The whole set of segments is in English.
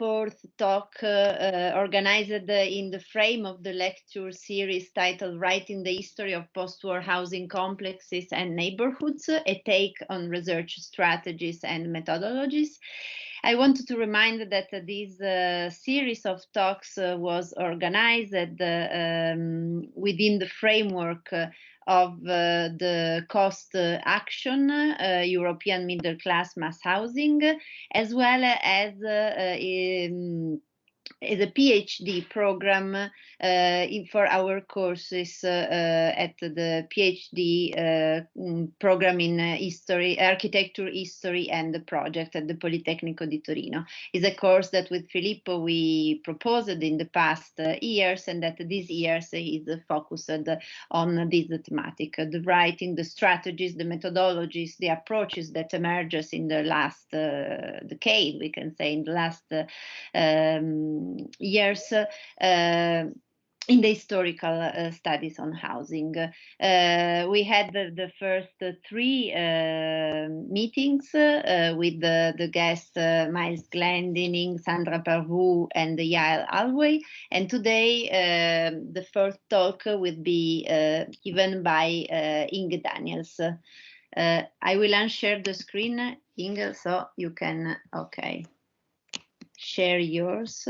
fourth talk organized in the frame of the lecture series titled Writing the History of Post-War Housing Complexes and Neighborhoods, a take on research strategies and methodologies. I wanted to remind that this series of talks was organized within the framework of the cost action, European middle class mass housing, as well as a PhD program for our courses at the PhD program in history, architecture, history, and the project at the Politecnico di Torino. It's a course that with Filippo we proposed in the past years, and that this year is focused on this thematic, the writing, the strategies, the methodologies, the approaches that emerges in the last decade, we can say, in the last years in the historical studies on housing. We had the first three meetings with the guests Miles Glendinning, Sandra Parvou, and Yael Alway, and today the fourth talk will be given by Inge Daniels. I will unshare the screen, Inge, so you can, okay, share yours.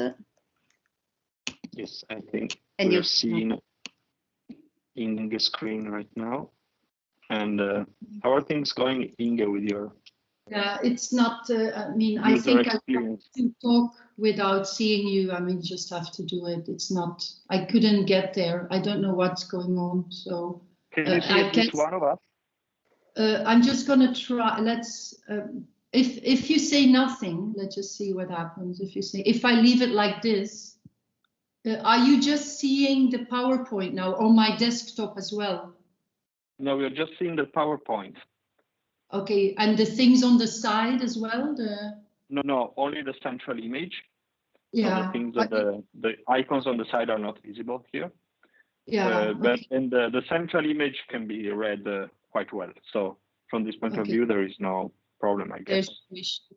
Yes, I think we're seeing Inge's screen right now. And how are things going, Inge, with your? Yeah, it's not, I mean, I think I have to talk without seeing you. I mean, just have to do it. It's not, I couldn't get there. I don't know what's going on. So can you see at least one of us? I'm just going to try. Let's, if you say nothing, let's just see what happens. If I leave it like this, are you just seeing the PowerPoint now on my desktop as well? No, we're just seeing the PowerPoint. Okay, and the things on the side as well? No, only the central image. Yeah. So the things that the icons on the side are not visible here. Yeah. But and the central image can be read quite well. So from this point of view, there is no problem, I guess.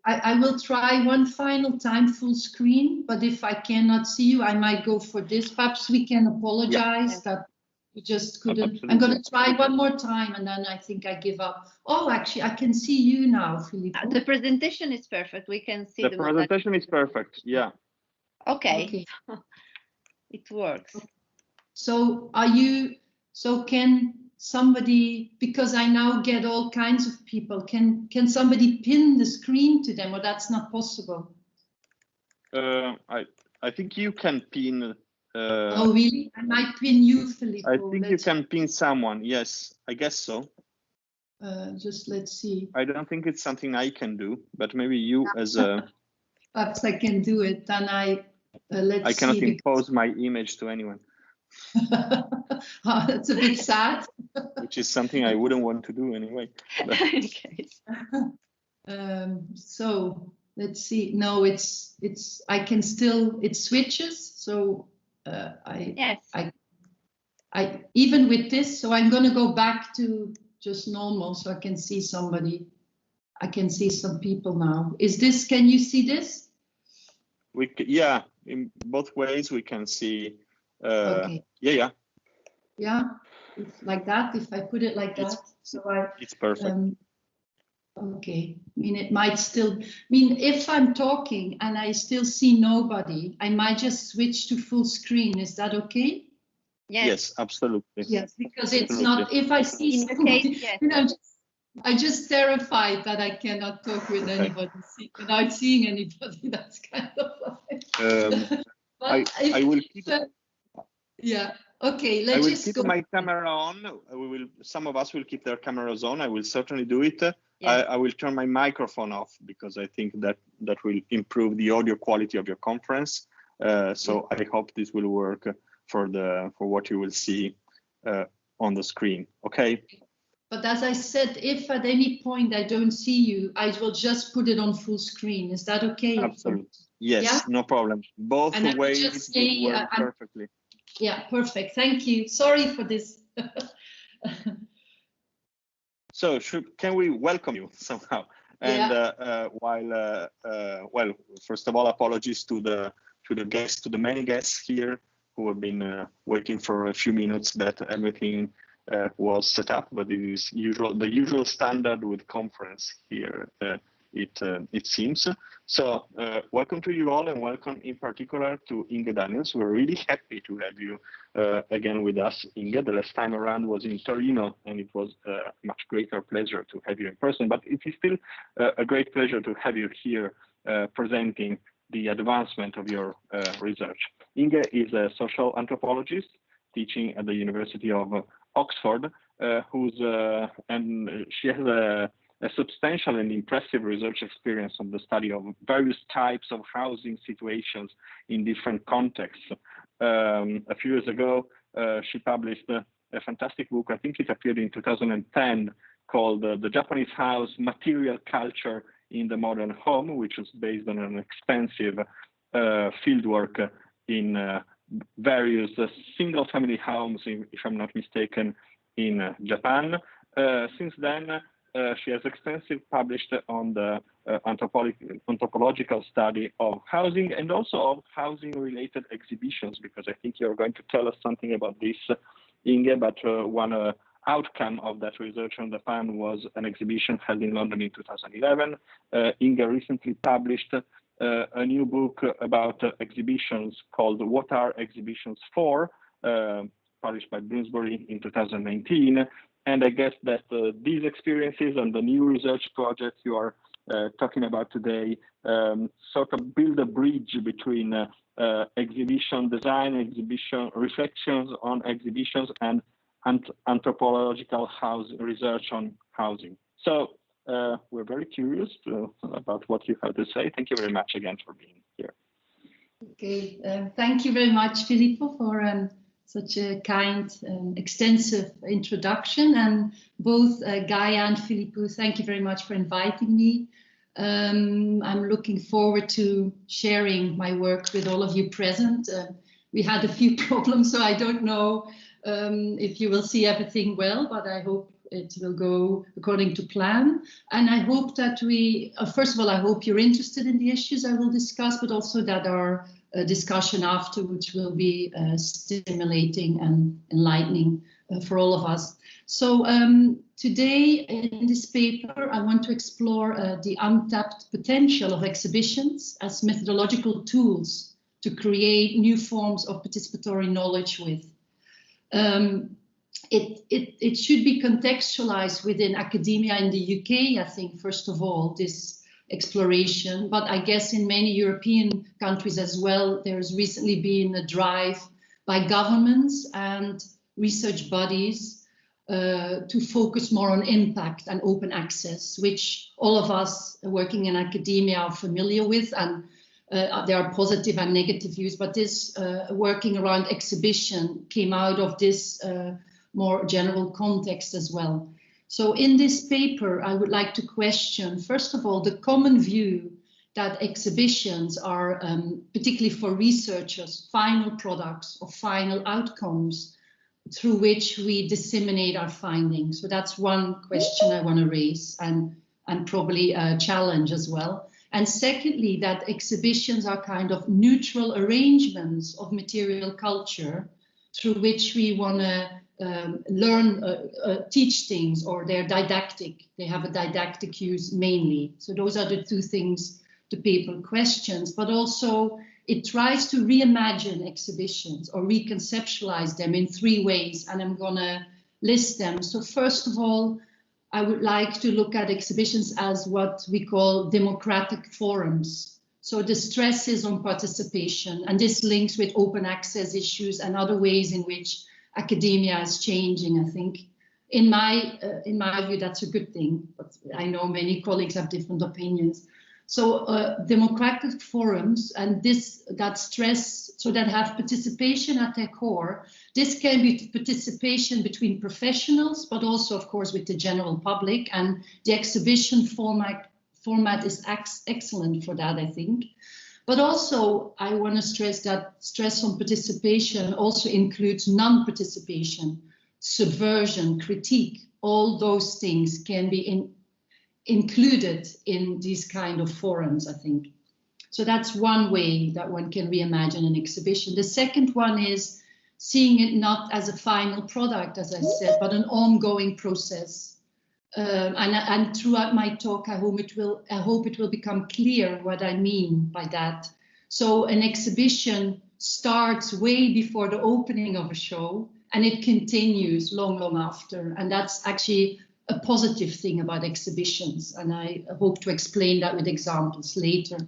I will try one final time full screen, but if I cannot see you, I might go for this. Perhaps we can apologize that we just couldn't. Absolutely. I'm going to try one more time, and then I think I give up. Oh, actually, I can see you now, Filippo. The presentation is perfect. We can see the presentation is perfect. Yeah. Okay. It works. So are you? So can somebody, because I now get all kinds of people, can somebody pin the screen to them, or that's not possible? I think you can pin. Oh really? I might pin you, Filippo. I think you can pin someone. Yes, I guess so. Just let's see. I don't think it's something I can do, but maybe you as a. Perhaps I can do it. Then let's see. I cannot impose my image to anyone. Oh, that's a bit sad. Which is something I wouldn't want to do anyway. Okay. So let's see. No, it's I can still, it switches. So I even with this. So I'm going to go back to just normal, so I can see somebody. I can see some people now. Is this? Can you see this? Yeah, in both ways we can see. Okay. Yeah. It's like that. If I put it like that, so it's perfect. Okay. I mean, it might still. I mean, if I'm talking and I still see nobody, I might just switch to full screen. Is that okay? Yes, absolutely. Yes, because it's not. If I see somebody, you know, I'm just terrified that I cannot talk with anybody without seeing anybody. That's kind of like. I will keep. Yeah. Okay. I will keep my camera on. Some of us will keep their cameras on. I will certainly do it. Yeah. I will turn my microphone off because I think that will improve the audio quality of your conference. So I hope this will work for what you will see on the screen. Okay. But as I said, if at any point I don't see you, I will just put it on full screen. Is that okay? Absolutely. Yes. Yeah? No problem. Both ways work perfectly. Yeah, perfect. Thank you. Sorry for this. So can we welcome you somehow? And well, first of all, apologies to the guests, to the many guests here who have been waiting for a few minutes that everything was set up, but it is the usual standard with conference here. It seems. So welcome to you all, and welcome in particular to Inge Daniels. We're really happy to have you again with us, Inge. The last time around was in Torino, and it was a much greater pleasure to have you in person, but it is still a great pleasure to have you here presenting the advancement of your research. Inge is a social anthropologist teaching at the University of Oxford, and she has a substantial and impressive research experience on the study of various types of housing situations in different contexts. A few years ago, she published a fantastic book, I think it appeared in 2010, called The Japanese House, Material Culture in the Modern Home, which was based on an expensive fieldwork in various single-family homes, if I'm not mistaken, in Japan. Since then, she has extensively published on the anthropological study of housing and also of housing-related exhibitions, because I think you're going to tell us something about this, Inge, but one outcome of that research on the PAN was an exhibition held in London in 2011. Inge recently published a new book about exhibitions called What Are Exhibitions For?, published by Bloomsbury in 2019. And I guess that these experiences and the new research projects you are talking about today sort of build a bridge between exhibition design, exhibition reflections on exhibitions, and anthropological research on housing. So we're very curious about what you have to say. Thank you very much again for being here. Okay, thank you very much, Filippo, for such a kind, extensive introduction. And both Gaia and Filippo, thank you very much for inviting me. I'm looking forward to sharing my work with all of you present. We had a few problems, so I don't know if you will see everything well, but I hope it will go according to plan. And I hope that first of all, I hope you're interested in the issues I will discuss, but also that our discussion afterwards will be stimulating and enlightening for all of us. So today in this paper, I want to explore the untapped potential of exhibitions as methodological tools to create new forms of participatory knowledge with. It should be contextualized within academia in the UK, I think, first of all, this exploration, but I guess in many European countries as well, there's recently been a drive by governments and research bodies to focus more on impact and open access, which all of us working in academia are familiar with, and there are positive and negative views, but this working around exhibition came out of this more general context as well. So in this paper, I would like to question, first of all, the common view that exhibitions are, particularly for researchers, final products or final outcomes through which we disseminate our findings. So that's one question I want to raise and probably a challenge as well. And secondly, that exhibitions are kind of neutral arrangements of material culture through which we want to learn, teach things, or they're didactic. They have a didactic use mainly. So those are the two things the paper questions, but also it tries to reimagine exhibitions or reconceptualize them in three ways, and I'm gonna list them. So first of all, I would like to look at exhibitions as what we call democratic forums. So the stress is on participation, and this links with open access issues and other ways in which academia is changing. I think in my view, that's a good thing, but I know many colleagues have different opinions. So democratic forums and that stress, so that have participation at their core. This can be participation between professionals, but also, of course, with the general public. And the exhibition format is excellent for that, I think. But also, I want to stress that stress on participation also includes non-participation, subversion, critique. All those things can be included in these kind of forums, I think. So that's one way that one can reimagine an exhibition. The second one is seeing it not as a final product, as I said, but an ongoing process. And throughout my talk, I hope it will become clear what I mean by that. So an exhibition starts way before the opening of a show, and it continues long, long after. And that's actually a positive thing about exhibitions. And I hope to explain that with examples later.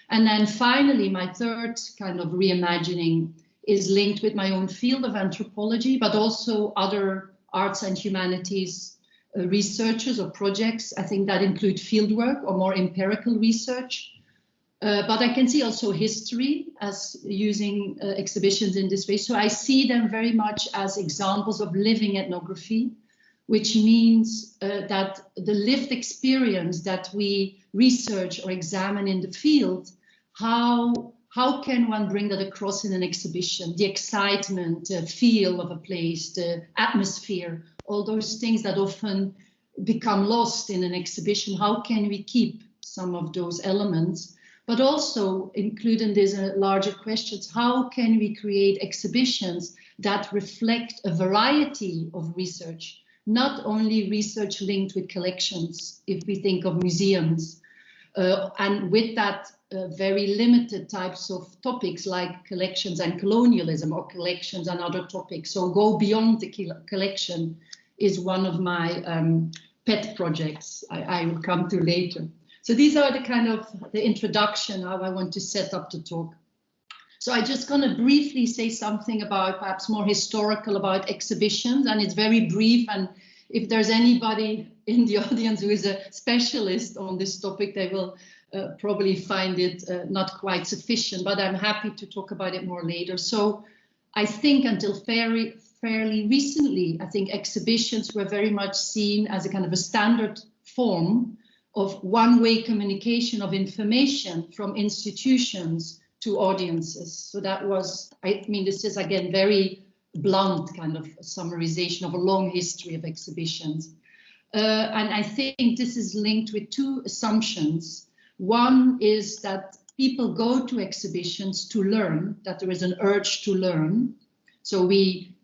And then finally, my third kind of reimagining is linked with my own field of anthropology, but also other arts and humanities researchers or projects. I think that include fieldwork or more empirical research. But I can see also history as using exhibitions in this way. So I see them very much as examples of living ethnography, which means that the lived experience that we research or examine in the field, how can one bring that across in an exhibition? The excitement, the feel of a place, the atmosphere, all those things that often become lost in an exhibition. How can we keep some of those elements? But also include in these larger questions, how can we create exhibitions that reflect a variety of research, not only research linked with collections, if we think of museums, and with that very limited types of topics like collections and colonialism or collections and other topics. So go beyond the collection is one of my pet projects I will come to later. So these are the kind of the introduction, how I want to set up the talk. So I'm just going to briefly say something about perhaps more historical about exhibitions, and it's very brief. And if there's anybody in the audience who is a specialist on this topic, they will probably find it not quite sufficient, but I'm happy to talk about it more later. So I think until fairly recently, I think exhibitions were very much seen as a kind of a standard form of one-way communication of information from institutions to audiences. So that was, I mean, this is again very blunt kind of summarization of a long history of exhibitions. And I think this is linked with two assumptions. One is that people go to exhibitions to learn, that there is an urge to learn. So we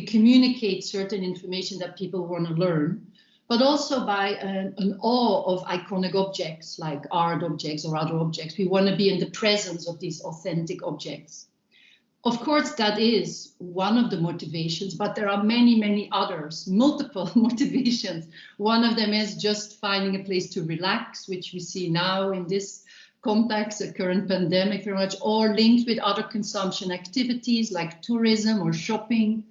communicate certain information that people want to learn, but also by an awe of iconic objects like art objects or other objects. We want to be in the presence of these authentic objects. Of course, that is one of the motivations, but there are many, many others, multiple motivations. One of them is just finding a place to relax, which we see now in this context, the current pandemic very much, or linked with other consumption activities like tourism or shopping.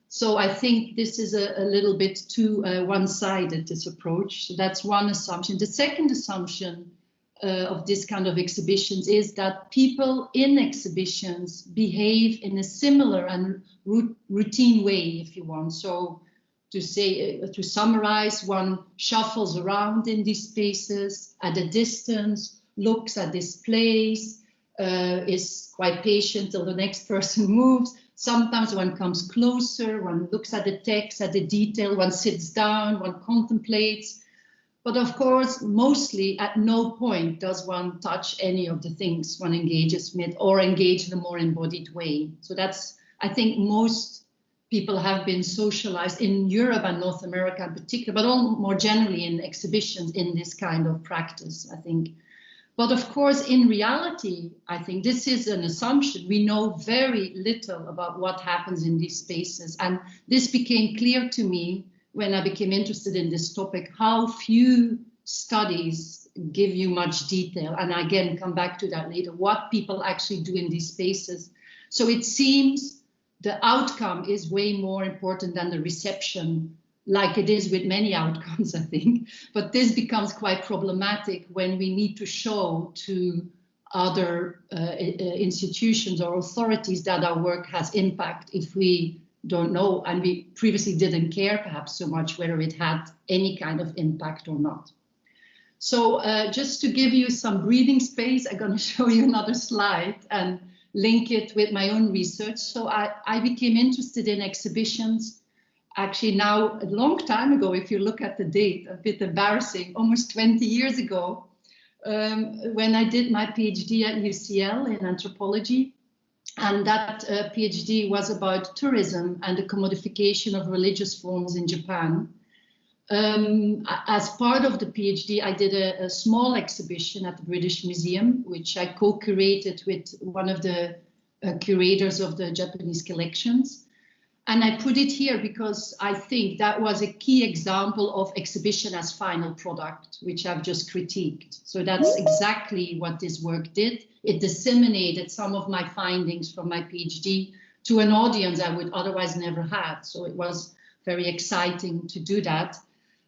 So I think this is a little bit too one-sided, this approach. So that's one assumption. The second assumption of this kind of exhibitions is that people in exhibitions behave in a similar and routine way, if you want. So to summarize, one shuffles around in these spaces at a distance, looks at this place, is quite patient till the next person moves. Sometimes one comes closer, one looks at the text, at the detail, one sits down, one contemplates. But of course, mostly at no point does one touch any of the things one engages with or engage in a more embodied way. So that's, I think most people have been socialized in Europe and North America in particular, but all more generally in exhibitions in this kind of practice, I think. But of course, in reality, I think this is an assumption. We know very little about what happens in these spaces. And this became clear to me when I became interested in this topic, how few studies give you much detail. And again, come back to that later, what people actually do in these spaces. So it seems the outcome is way more important than the reception, like it is with many outcomes, I think. But this becomes quite problematic when we need to show to other institutions or authorities that our work has impact if we don't know, and we previously didn't care perhaps so much whether it had any kind of impact or not. So just to give you some breathing space, I'm going to show you another slide and link it with my own research. So I became interested in exhibitions actually now a long time ago, if you look at the date, a bit embarrassing, almost 20 years ago, when I did my PhD at UCL in anthropology. And that PhD was about tourism and the commodification of religious forms in Japan. As part of the PhD, I did a small exhibition at the British Museum, which I co-curated with one of the curators of the Japanese collections. And I put it here because I think that was a key example of exhibition as final product, which I've just critiqued. So that's exactly what this work did. It disseminated some of my findings from my PhD to an audience I would otherwise never have. So it was very exciting to do that.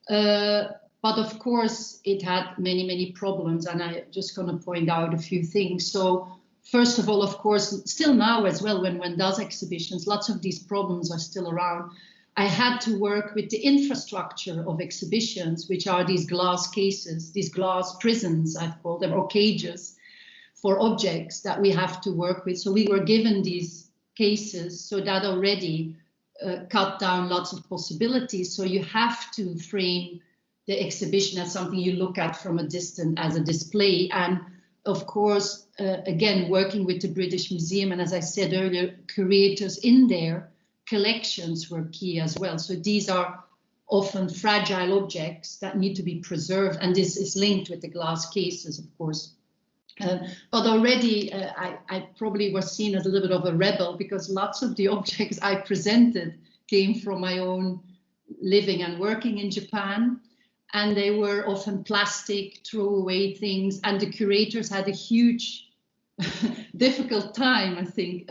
But of course, it had many, many problems, and I'm just going to point out a few things. So first of all, of course, still now as well, when one does exhibitions, lots of these problems are still around. I had to work with the infrastructure of exhibitions, which are these glass cases, these glass prisons, I've called them, or cages for objects that we have to work with. So we were given these cases, so that already cut down lots of possibilities. So you have to frame the exhibition as something you look at from a distance as a display. And of course, again, working with the British Museum, and as I said earlier, curators in their collections were key as well. So these are often fragile objects that need to be preserved, and this is linked with the glass cases, of course. But already I probably was seen as a little bit of a rebel, because lots of the objects I presented came from my own living and working in Japan. And they were often plastic, throwaway things, and the curators had a huge, difficult time, I think,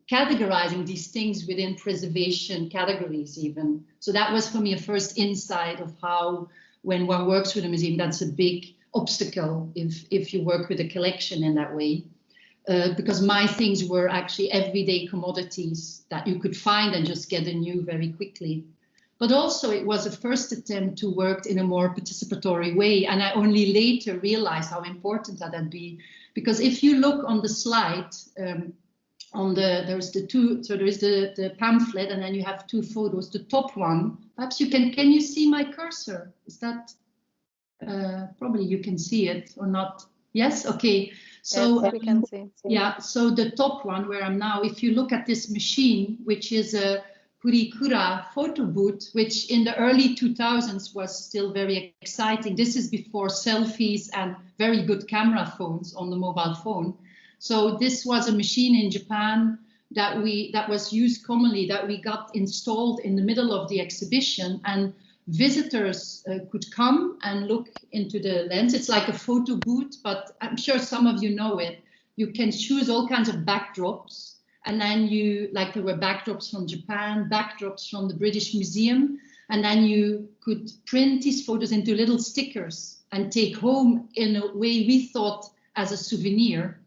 categorizing these things within preservation categories even. So that was for me a first insight of how, when one works with a museum, that's a big obstacle if you work with a collection in that way. Because my things were actually everyday commodities that you could find and just get anew very quickly. But also it was a first attempt to work in a more participatory way. And I only later realized how important that would be. Because if you look on the slide, there's the two, so there is the pamphlet, and then you have two photos. The top one, perhaps you can you see my cursor? Is that, probably you can see it or not? Yes, okay. So yes, we can see. Yeah, so the top one where I'm now, if you look at this machine, which is a Purikura photo booth, which in the early 2000s was still very exciting. This is before selfies and very good camera phones on the mobile phone. So this was a machine in Japan that was used commonly, that we got installed in the middle of the exhibition, and visitors could come and look into the lens. It's like a photo booth, but I'm sure some of you know it. You can choose all kinds of backdrops. And then there were backdrops from Japan, backdrops from the British Museum, and then you could print these photos into little stickers and take home in a way we thought as a souvenir.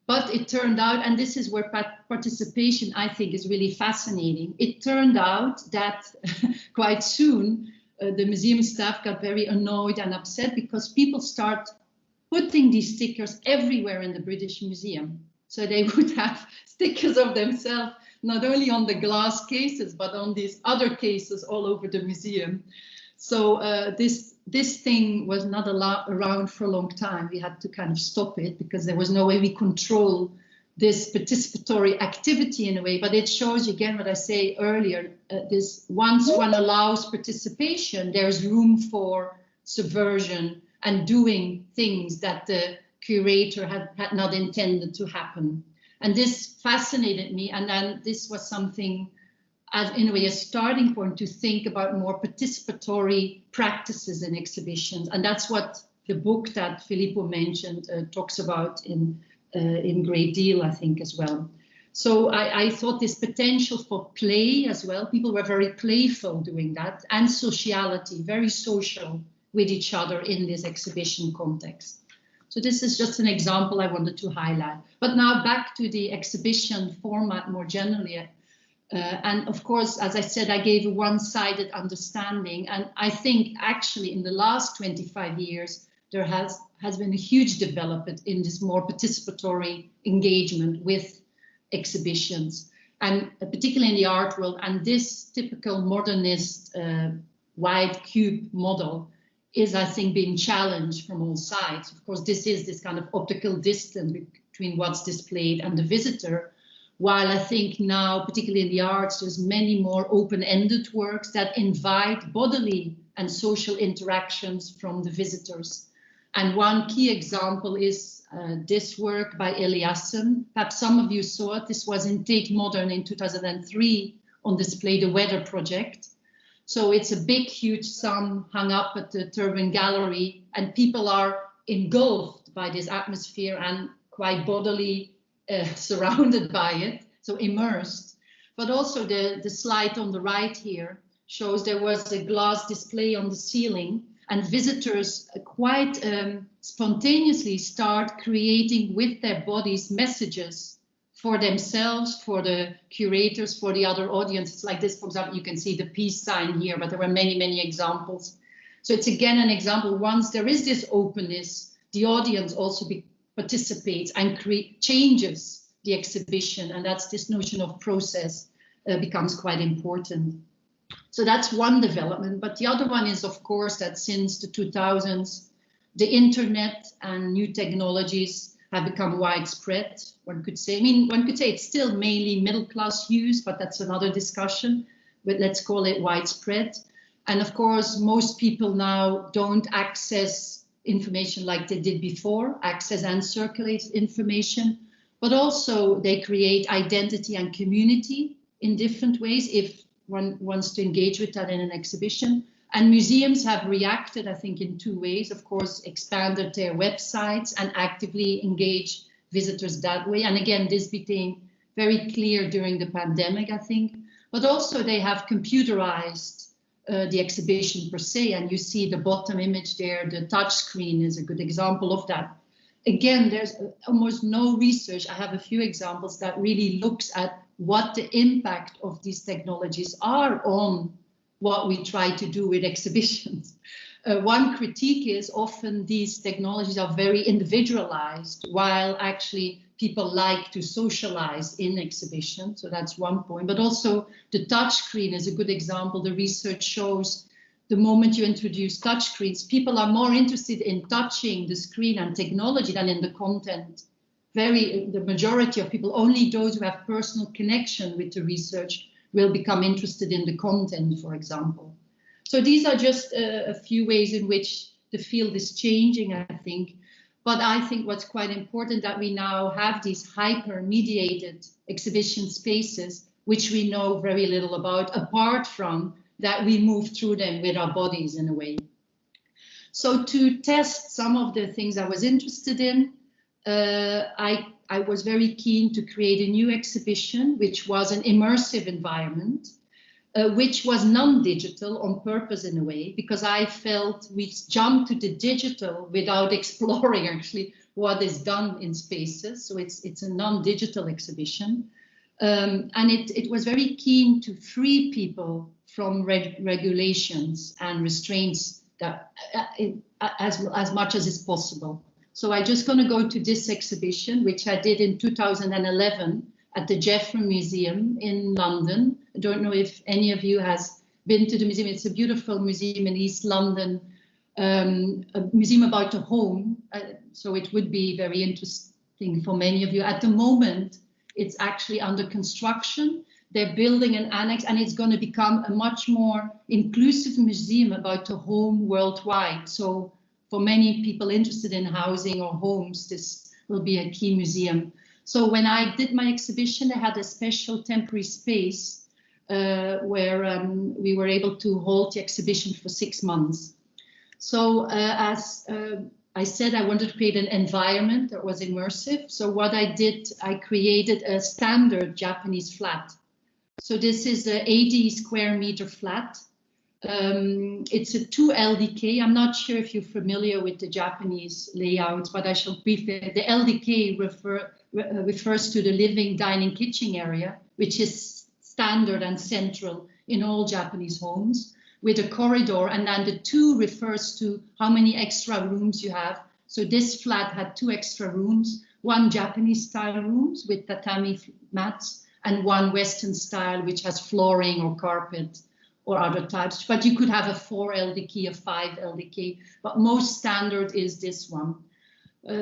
But it turned out, and this is where participation, I think, is really fascinating. It turned out that quite soon, the museum staff got very annoyed and upset because people start putting these stickers everywhere in the British Museum. So they would have stickers of themselves, not only on the glass cases, but on these other cases all over the museum. So this thing was not around for a long time. We had to kind of stop it because there was no way we control this participatory activity in a way. But it shows, again, what I say earlier, this once one allows participation, there's room for subversion and doing things that the curator had not intended to happen. And this fascinated me. And then this was something, as in a way, a starting point to think about more participatory practices in exhibitions. And that's what the book that Filippo mentioned talks about in great deal, I think, as well. So I thought this potential for play as well. People were very playful doing that, and sociality, very social with each other in this exhibition context. So this is just an example I wanted to highlight. But now back to the exhibition format more generally. And of course, as I said, I gave a one-sided understanding. And I think actually in the last 25 years, there has been a huge development in this more participatory engagement with exhibitions. and particularly in the art world. And this typical modernist wide cube model is, I think, being challenged from all sides. Of course, this is this kind of optical distance between what's displayed and the visitor, while I think now, particularly in the arts, there's many more open-ended works that invite bodily and social interactions from the visitors. And one key example is this work by Eliassen. Perhaps some of you saw it. This was in Tate Modern in 2003 on display, the Weather Project. So it's a big, huge sun hung up at the Turbine Gallery, and people are engulfed by this atmosphere and quite bodily surrounded by it, so immersed. But also the slide on the right here shows there was a glass display on the ceiling, and visitors quite spontaneously start creating with their bodies messages for themselves, for the curators, for the other audiences. Like this, for example, you can see the peace sign here, but there were many, many examples. So it's again an example. Once there is this openness, the audience also participates and changes the exhibition, and that's this notion of process becomes quite important. So that's one development, but the other one is, of course, that since the 2000s, the internet and new technologies have become widespread, one could say. I mean, one could say it's still mainly middle-class use, but that's another discussion, but let's call it widespread. And of course, most people now don't access information like they did before, access and circulate information, but also they create identity and community in different ways if one wants to engage with that in an exhibition. And museums have reacted, I think, in two ways. Of course, expanded their websites and actively engage visitors that way. And again, this became very clear during the pandemic, I think. But also they have computerized the exhibition per se. And you see the bottom image there, the touch screen is a good example of that. Again, there's almost no research. I have a few examples that really looks at what the impact of these technologies are on what we try to do with exhibitions. One critique is often these technologies are very individualized, while actually people like to socialize in exhibitions. So that's one point. But also the touch screen is a good example. The research shows the moment you introduce touch screens, people are more interested in touching the screen and technology than in the content. The majority of people, only those who have personal connection with the research, will become interested in the content, for example. So these are just a few ways in which the field is changing, I think. But I think what's quite important that we now have these hyper-mediated exhibition spaces, which we know very little about, apart from that we move through them with our bodies in a way. So to test some of the things I was interested in, I was very keen to create a new exhibition, which was an immersive environment, which was non-digital on purpose in a way, because I felt we jumped to the digital without exploring actually what is done in spaces. So it's a non-digital exhibition. And it was very keen to free people from regulations and restraints that as much as is possible. So I'm just going to go to this exhibition, which I did in 2011 at the Geffrye Museum in London. I don't know if any of you has been to the museum. It's a beautiful museum in East London, a museum about the home. So it would be very interesting for many of you. At the moment, it's actually under construction. They're building an annex, and it's going to become a much more inclusive museum about the home worldwide. So for many people interested in housing or homes, this will be a key museum. So when I did my exhibition, I had a special temporary space where we were able to hold the exhibition for 6 months. So as I said, I wanted to create an environment that was immersive. So what I did, I created a standard Japanese flat. So this is an 80 square meter flat. It's a 2 LDK. I'm not sure if you're familiar with the Japanese layouts, but I shall briefly. The LDK refers to the living, dining, kitchen area, which is standard and central in all Japanese homes, with a corridor, and then the 2 refers to how many extra rooms you have. So this flat had 2 extra rooms, 1 Japanese style rooms with tatami mats, and one Western style, which has flooring or carpet or other types. But you could have a 4 LDK, a 5 LDK, but most standard is this one.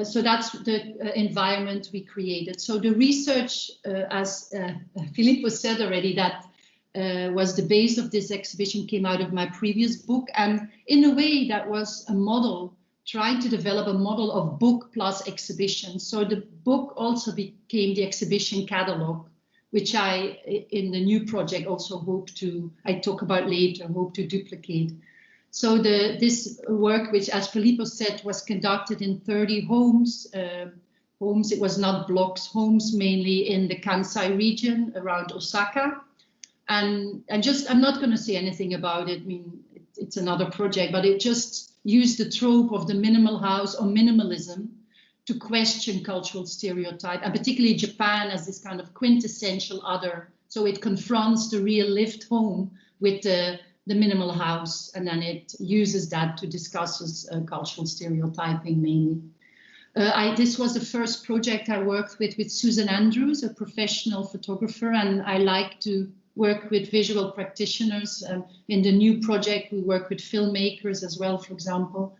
So that's the environment we created. So the research, as Filippo said already, that was the base of this exhibition, came out of my previous book. And in a way, that was a model, trying to develop a model of book plus exhibition. So the book also became the exhibition catalog, which I, in the new project, also hope to, I talk about later, hope to duplicate. So this work, which, as Filippo said, was conducted in 30 homes. It was not blocks, homes mainly in the Kansai region around Osaka. And I'm not going to say anything about it. I mean, it's another project, but it just used the trope of the minimal house or minimalism to question cultural stereotype, and particularly Japan as this kind of quintessential other. So it confronts the real lived home with the minimal house, and then it uses that to discuss cultural stereotyping mainly. This was the first project I worked with Susan Andrews, a professional photographer, and I like to work with visual practitioners. In the new project, we work with filmmakers as well, for example.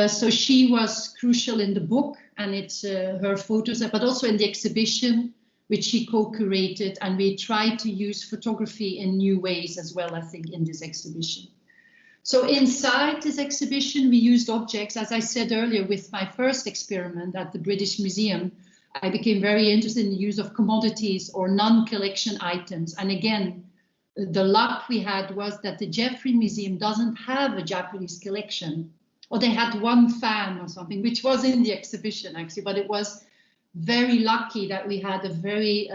So she was crucial in the book, and it's her photos, but also in the exhibition, which she co-curated, and we tried to use photography in new ways as well, I think, in this exhibition. So inside this exhibition, we used objects, as I said earlier, with my first experiment at the British Museum, I became very interested in the use of commodities or non-collection items. And again, the luck we had was that the Geffrye Museum doesn't have a Japanese collection, or they had one fan or something, which was in the exhibition actually, but it was very lucky that we had a very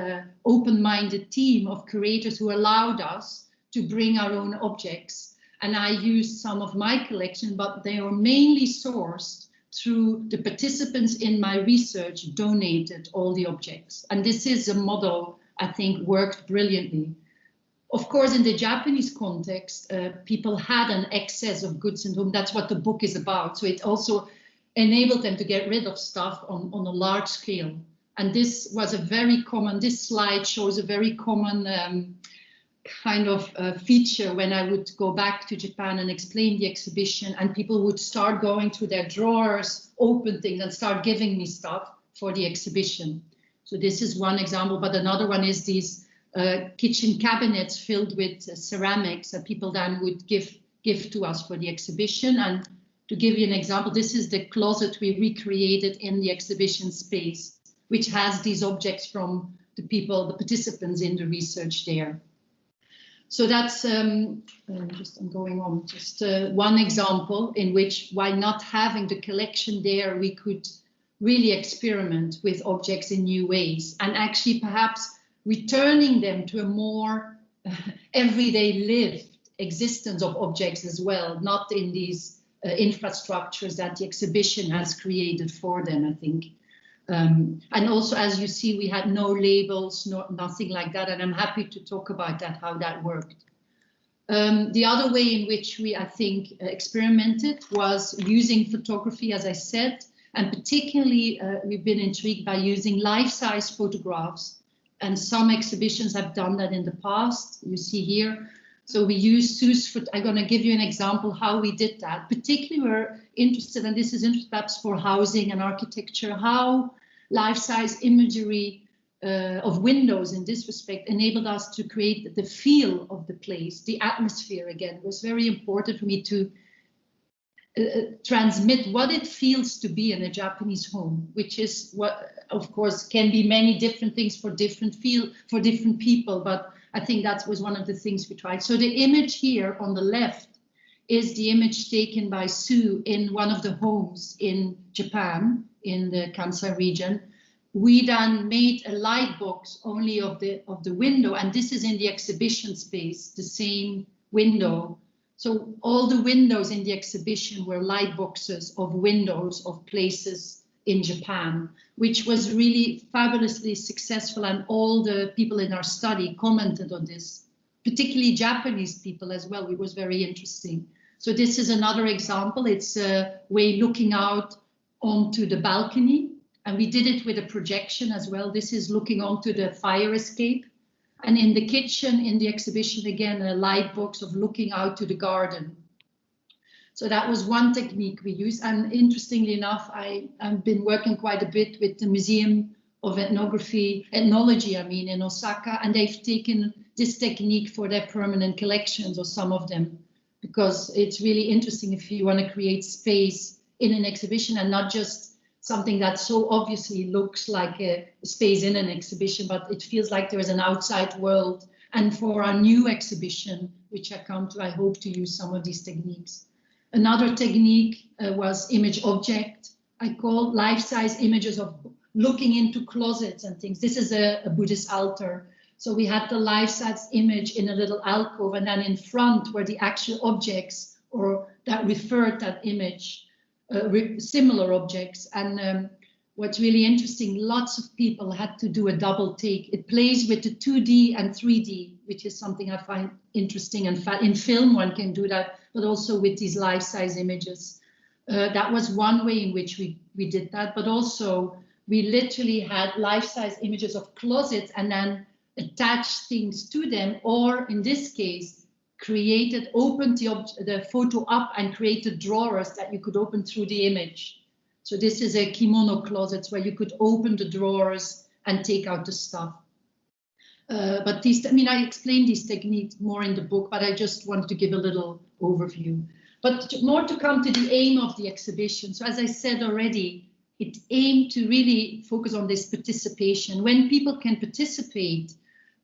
open-minded team of curators who allowed us to bring our own objects. And I used some of my collection, but they were mainly sourced through the participants in my research donated all the objects. And this is a model I think worked brilliantly. Of course, in the Japanese context, people had an excess of goods in home. That's what the book is about. So it also enabled them to get rid of stuff on a large scale. And this was a very common, this slide shows a very common kind of feature when I would go back to Japan and explain the exhibition, and people would start going through their drawers, open things, and start giving me stuff for the exhibition. So this is one example, but another one is these kitchen cabinets filled with ceramics that people then would give to us for the exhibition. And to give you an example, this is the closet we recreated in the exhibition space, which has these objects from the people, the participants in the research there. So that's I'm going on. Just one example in which, while not having the collection there, we could really experiment with objects in new ways, and actually perhaps returning them to a more everyday lived existence of objects as well, not in these infrastructures that the exhibition has created for them, I think. And also, as you see, we had no labels, nothing like that, and I'm happy to talk about that, how that worked. The other way in which we, I think, experimented was using photography, as I said, and particularly we've been intrigued by using life-size photographs, and some exhibitions have done that in the past, you see here. So we use Sue's, I'm going to give you an example how we did that. Particularly we're interested, and this is interesting perhaps for housing and architecture, how life-size imagery of windows in this respect enabled us to create the feel of the place, the atmosphere again. It was very important for me to transmit what it feels to be in a Japanese home, which is what, of course, can be many different things for different people, but I think that was one of the things we tried. So the image here on the left is the image taken by Sue in one of the homes in Japan, in the Kansai region. We then made a light box only of the window, and this is in the exhibition space, the same window. So all the windows in the exhibition were light boxes of windows of places in Japan, which was really fabulously successful, and all the people in our study commented on this, particularly Japanese people as well. It was very interesting. So this is another example. It's a way looking out onto the balcony, and we did it with a projection as well. This is looking onto the fire escape. And in the kitchen, in the exhibition, again, a light box of looking out to the garden. So that was one technique we used. And interestingly enough, I've been working quite a bit with the Museum of Ethnology, in Osaka, and they've taken this technique for their permanent collections, or some of them, because it's really interesting if you want to create space in an exhibition and not just something that so obviously looks like a space in an exhibition, but it feels like there is an outside world. And for our new exhibition, which I come to, I hope to use some of these techniques. Another technique was image object. I call life-size images of looking into closets and things. This is a Buddhist altar. So we had the life-size image in a little alcove, and then in front were the actual objects or that referred that image. Similar objects. And what's really interesting, lots of people had to do a double take. It plays with the 2D and 3D, which is something I find interesting. And in film, one can do that, but also with these life-size images. That was one way in which we did that, but also we literally had life-size images of closets and then attached things to them, or in this case, opened the photo up and created drawers that you could open through the image. So this is a kimono closet where you could open the drawers and take out the stuff. But these, I explained these techniques more in the book, but I just wanted to give a little overview. But more to come to the aim of the exhibition. So as I said already, it aimed to really focus on this participation. When people can participate,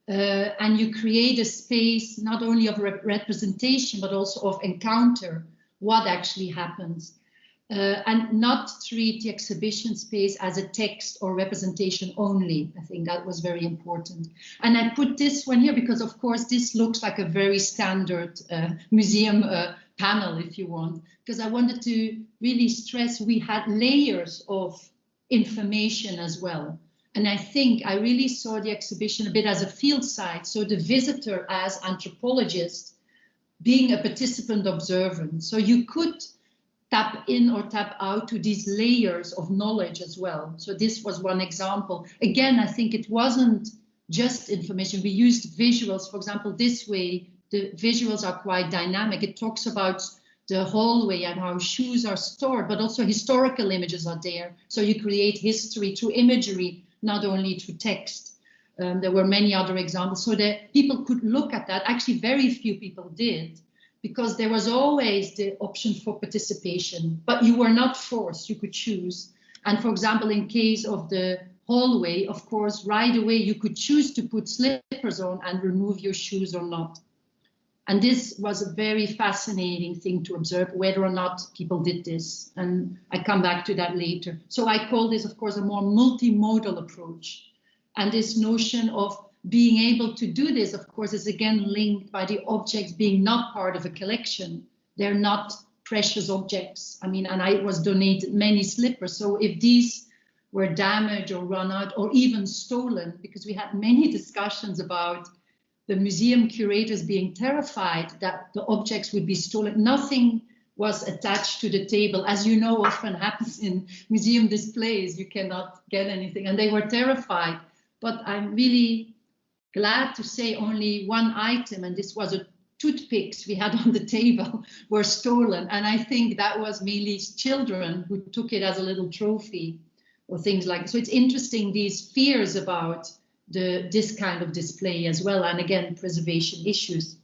and you create a space not only of representation, but also of encounter, what actually happens, and not treat the exhibition space as a text or representation only. I think that was very important. And I put this one here because, of course, this looks like a very standard museum panel, if you want, because I wanted to really stress we had layers of information as well. And I think I really saw the exhibition a bit as a field site. So the visitor as anthropologist being a participant observant. So you could tap in or tap out to these layers of knowledge as well. So this was one example. Again, I think it wasn't just information. We used visuals. For example, this way, the visuals are quite dynamic. It talks about the hallway and how shoes are stored, but also historical images are there. So you create history through imagery, not only through text. There were many other examples so that people could look at that. Actually, very few people did, because there was always the option for participation, but you were not forced, you could choose. And for example, in case of the hallway, of course, right away, you could choose to put slippers on and remove your shoes or not. And this was a very fascinating thing to observe, whether or not people did this. And I come back to that later. So I call this, of course, a more multimodal approach. And this notion of being able to do this, of course, is again linked by the objects being not part of a collection. They're not precious objects. And I was donated many slippers. So if these were damaged or run out or even stolen, because we had many discussions about the museum curators being terrified that the objects would be stolen. Nothing was attached to the table. As you know, often happens in museum displays, you cannot get anything, and they were terrified. But I'm really glad to say only one item, and this was a toothpicks we had on the table, were stolen. And I think that was mainly children who took it as a little trophy or things like that. So it's interesting, these fears about this kind of display as well, and again, preservation issues.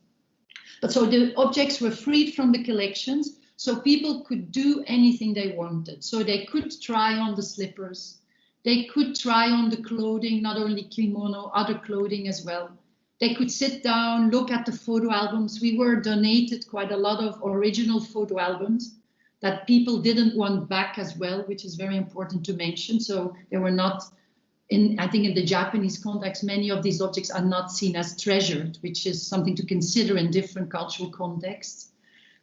But so the objects were freed from the collections, so people could do anything they wanted. So they could try on the slippers, they could try on the clothing, not only kimono, other clothing as well. They could sit down, look at the photo albums. We were donated quite a lot of original photo albums that people didn't want back as well, which is very important to mention. So they were not, I think in the Japanese context, many of these objects are not seen as treasured, which is something to consider in different cultural contexts.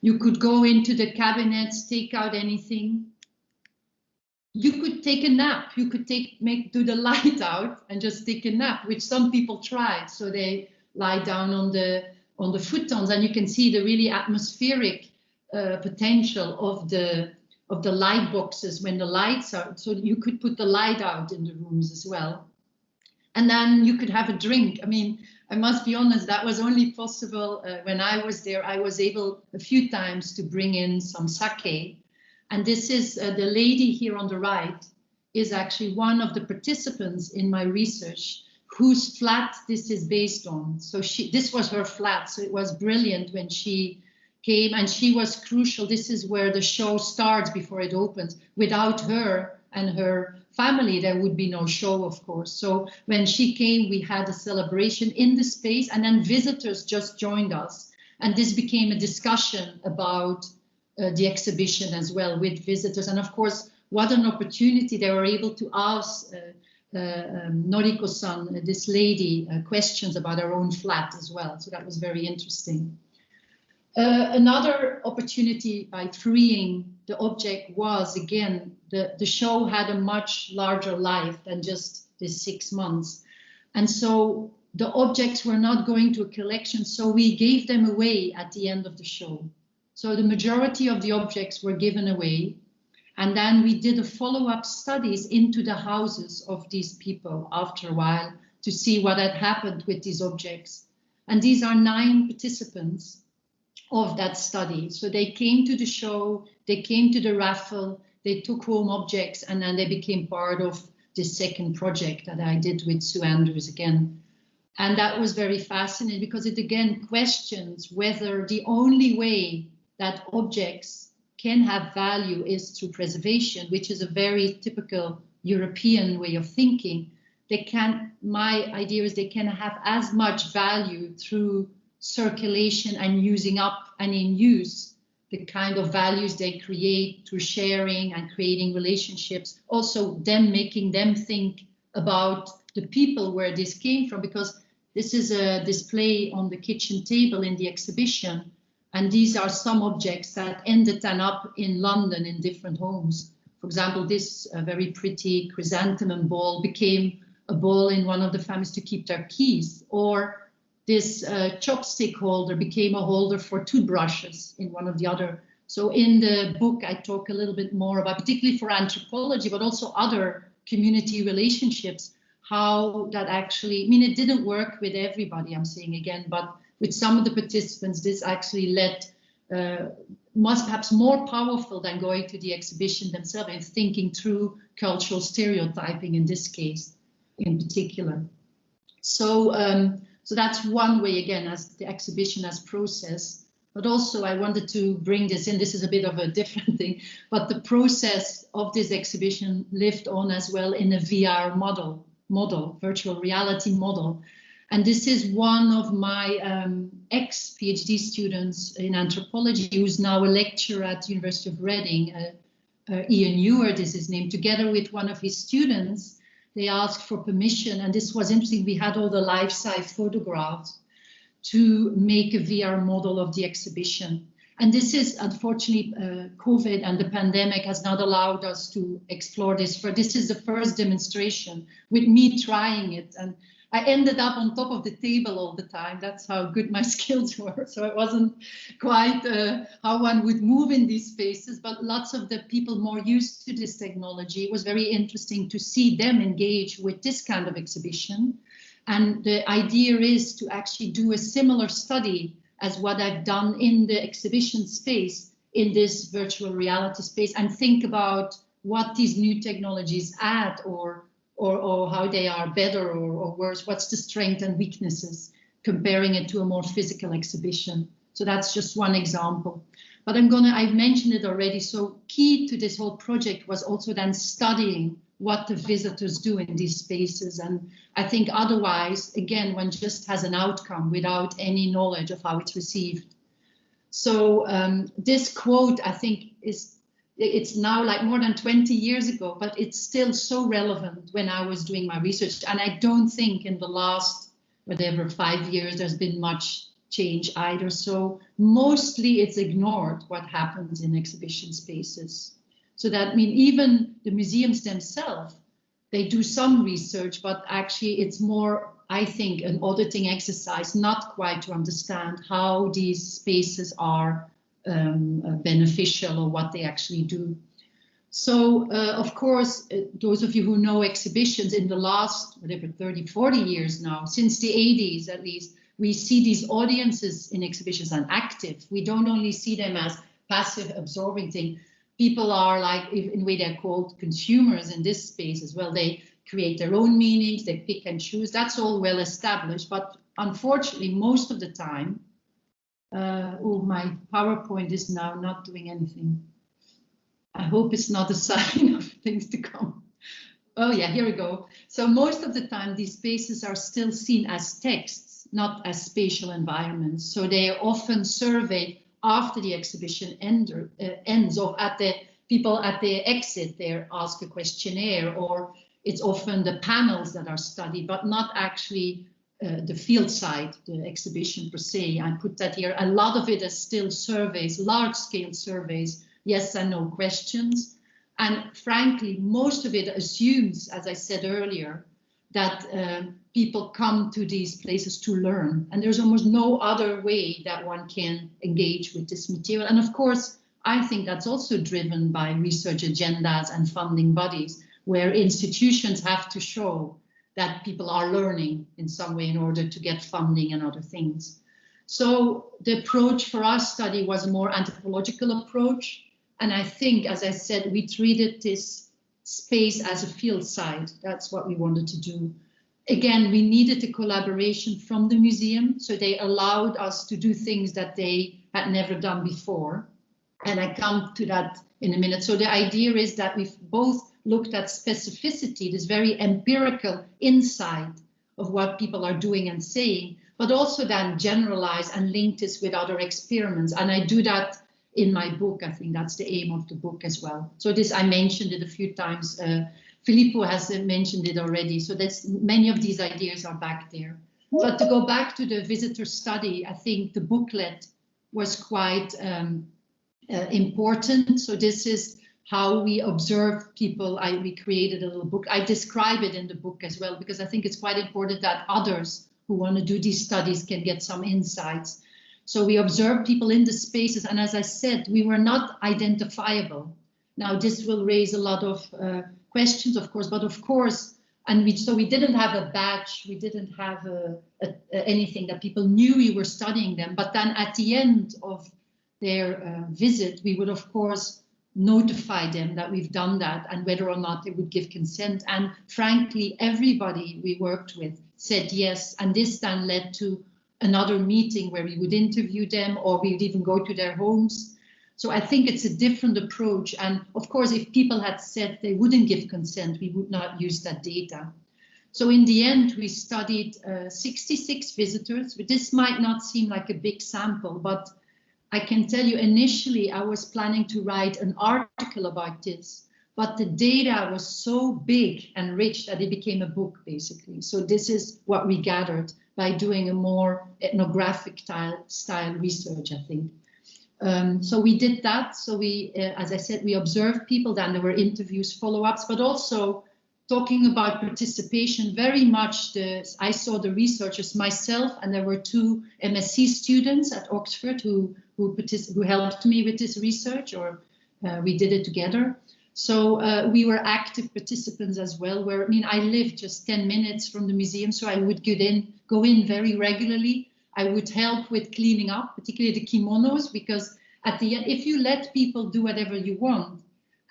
You could go into the cabinets, take out anything. You could take a nap. You could do the light out and just take a nap, which some people tried. So they lie down on the futons, and you can see the really atmospheric potential of the light boxes when the lights are. So you could put the light out in the rooms as well. And then you could have a drink. I mean, I must be honest, that was only possible when I was there. I was able a few times to bring in some sake. And this is the lady here on the right is actually one of the participants in my research whose flat this is based on. So this was her flat. So it was brilliant when she came, and she was crucial. This is where the show starts before it opens. Without her and her family, there would be no show, of course. So when she came, we had a celebration in the space, and then visitors just joined us. And this became a discussion about the exhibition as well with visitors. And of course, what an opportunity. They were able to ask Noriko-san, this lady, questions about her own flat as well. So that was very interesting. Another opportunity by freeing the object was, again, the show had a much larger life than just this 6 months. And so the objects were not going to a collection, so we gave them away at the end of the show. So the majority of the objects were given away. And then we did a follow-up studies into the houses of these people after a while to see what had happened with these objects. And these are 9 participants of that study. So they came to the show, they came to the raffle, they took home objects, and then they became part of this second project that I did with Sue Andrews again. And that was very fascinating because it again questions whether the only way that objects can have value is through preservation, which is a very typical European way of thinking. My idea is they can have as much value through circulation and using up and in use the kind of values they create through sharing and creating relationships. Also them making them think about the people where this came from, because this is a display on the kitchen table in the exhibition. And these are some objects that ended up in London in different homes. For example, this very pretty chrysanthemum bowl became a bowl in one of the families to keep their keys, or this chopstick holder became a holder for toothbrushes in one of the other. So in the book, I talk a little bit more about, particularly for anthropology, but also other community relationships, how that actually, I mean, it didn't work with everybody, I'm saying again, but with some of the participants, this actually led, was perhaps more powerful than going to the exhibition themselves and thinking through cultural stereotyping in this case in particular. So, so that's one way, again, as the exhibition as process, but also I wanted to bring this in. This is a bit of a different thing, but the process of this exhibition lived on as well in a VR model, virtual reality model. And this is one of my ex-PhD students in anthropology, who's now a lecturer at the University of Reading, Ian Ewart is his name. Together with one of his students, they asked for permission, and this was interesting. We had all the life-size photographs to make a VR model of the exhibition. And this is, unfortunately, COVID and the pandemic has not allowed us to explore this. This is the first demonstration with me trying it. And I ended up on top of the table all the time. That's how good my skills were. So it wasn't quite how one would move in these spaces, but lots of the people more used to this technology, it was very interesting to see them engage with this kind of exhibition. And the idea is to actually do a similar study as what I've done in the exhibition space, in this virtual reality space, and think about what these new technologies add or how they are better or worse, what's the strengths and weaknesses, comparing it to a more physical exhibition. So that's just one example. But I've mentioned it already. So key to this whole project was also then studying what the visitors do in these spaces. And I think otherwise, again, one just has an outcome without any knowledge of how it's received. So this quote, I think, it's now like more than 20 years ago, but it's still so relevant when I was doing my research. And I don't think in the last, whatever, 5 years, there's been much change either. So mostly it's ignored what happens in exhibition spaces. So that means even the museums themselves, they do some research, but actually it's more, I think, an auditing exercise, not quite to understand how these spaces are beneficial or what they actually do. So, of course, those of you who know exhibitions in the last, whatever, 30, 40 years now, since the 80s at least, we see these audiences in exhibitions as active. We don't only see them as passive absorbing thing. People are like, in a way they're called consumers in this space as well. They create their own meanings, they pick and choose. That's all well established, but unfortunately, most of the time, oh, my PowerPoint is now not doing anything. I hope it's not a sign of things to come. Oh yeah, here we go. So most of the time, these spaces are still seen as texts, not as spatial environments. So they are often surveyed after the exhibition ends, or at the people at the exit, they ask a questionnaire, or it's often the panels that are studied, but not actually the field site, the exhibition per se. I put that here. A lot of it is still surveys, large-scale surveys, yes and no questions. And frankly, most of it assumes, as I said earlier, that people come to these places to learn. And there's almost no other way that one can engage with this material. And of course, I think that's also driven by research agendas and funding bodies, where institutions have to show that people are learning in some way in order to get funding and other things. So the approach for our study was a more anthropological approach. And I think, as I said, we treated this space as a field site. That's what we wanted to do. Again, we needed a collaboration from the museum, so they allowed us to do things that they had never done before. And I come to that in a minute. So the idea is that we've both looked at specificity, this very empirical insight of what people are doing and saying, but also then generalize and link this with other experiments. And I do that in my book. I think that's the aim of the book as well. So this, I mentioned it a few times. Filippo has mentioned it already. So that's, many of these ideas are back there. But to go back to the visitor study, I think the booklet was quite important. So this is how we observe people. We created a little book. I describe it in the book as well, because I think it's quite important that others who want to do these studies can get some insights. So we observed people in the spaces, and as I said, we were not identifiable. Now this will raise a lot of questions, of course, but of course, and we didn't have a badge, we didn't have anything that people knew we were studying them. But then at the end of their visit, we would of course notify them that we've done that and whether or not they would give consent. And frankly, everybody we worked with said yes, and this then led to another meeting where we would interview them, or we would even go to their homes. So I think it's a different approach. And of course, if people had said they wouldn't give consent, we would not use that data. So in the end, we studied 66 visitors. But this might not seem like a big sample, but I can tell you initially I was planning to write an article about this, but the data was so big and rich that it became a book, basically. So this is what we gathered by doing a more ethnographic style research, I think. So we did that. So we, as I said, we observed people, then there were interviews, follow-ups, but also talking about participation, very much I saw the researchers myself, and there were 2 MSc students at Oxford who helped me with this research, or we did it together. So we were active participants as well, where, I mean, I lived just 10 minutes from the museum, so I would go in very regularly. I would help with cleaning up, particularly the kimonos, because at the end, if you let people do whatever you want,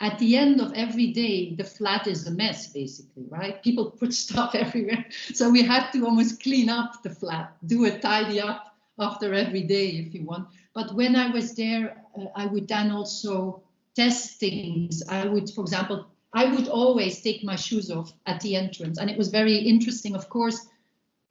at the end of every day, the flat is a mess, basically, right? People put stuff everywhere. So we had to almost clean up the flat, do a tidy up after every day, if you want. But when I was there, I would then also test things. I would, for example, I would always take my shoes off at the entrance. And it was very interesting. Of course,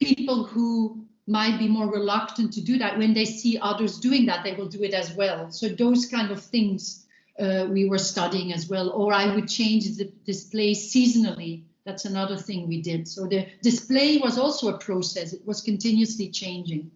people who might be more reluctant to do that, when they see others doing that, they will do it as well. So those kind of things we were studying as well. Or I would change the display seasonally. That's another thing we did. So the display was also a process. It was continuously changing.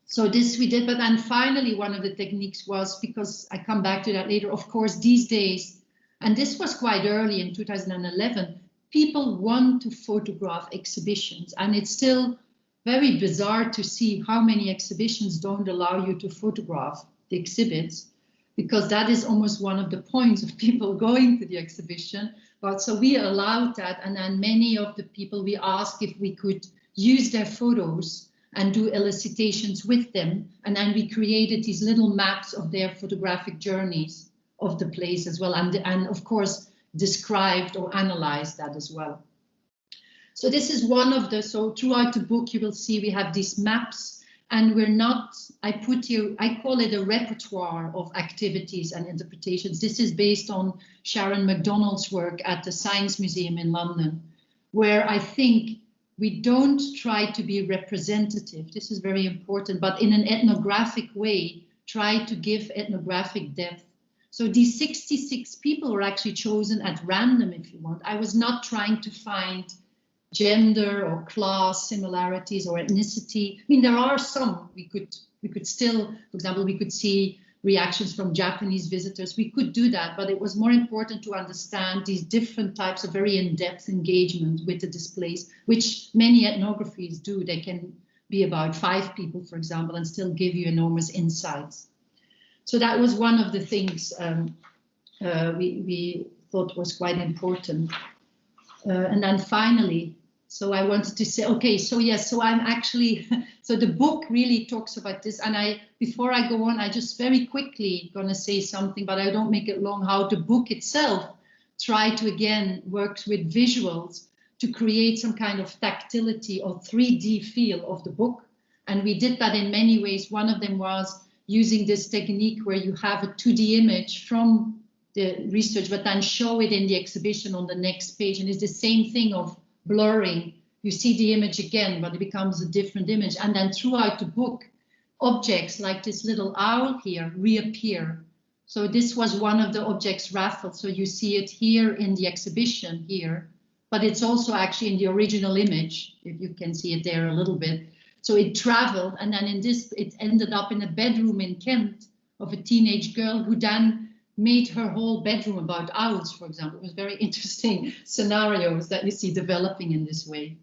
So this we did, but then finally one of the techniques was, because I come back to that later, of course, these days, and this was quite early in 2011, people want to photograph exhibitions, and it's still very bizarre to see how many exhibitions don't allow you to photograph the exhibits. because that is almost one of the points of people going to the exhibition. But so we allowed that, and then many of the people we asked if we could use their photos and do elicitations with them, and then we created these little maps of their photographic journeys of the place as well, and of course described or analyzed that as well. So this is one of the, so throughout the book you will see we have these maps, and we're not, I call it a repertoire of activities and interpretations. This is based on Sharon McDonald's work at the Science Museum in London, where I think we don't try to be representative. This is very important, but in an ethnographic way, try to give ethnographic depth. So these 66 people were actually chosen at random, if you want. I was not trying to find gender or class similarities or ethnicity. I mean, there are some. We could still, for example, we could see reactions from Japanese visitors. We could do that, but it was more important to understand these different types of very in-depth engagement with the displays, which many ethnographies do. They can be about 5 people, for example, and still give you enormous insights. So that was one of the things we thought was quite important. And then finally, so I wanted to say, okay, so yes, so I'm actually, so the book really talks about this. And before I go on, I just very quickly gonna say something, but I don't make it long, how the book itself try to, again, works with visuals to create some kind of tactility or 3D feel of the book. And we did that in many ways. One of them was using this technique where you have a 2D image from the research, but then show it in the exhibition on the next page. And it's the same thing of blurring. You see the image again, but it becomes a different image. And then throughout the book, objects like this little owl here reappear. So this was one of the objects raffled. So you see it here in the exhibition here, but it's also actually in the original image, if you can see it there a little bit. So it traveled, and then in this, it ended up in a bedroom in Kent of a teenage girl who then made her whole bedroom about owls, for example. It was very interesting scenarios that you see developing in this way.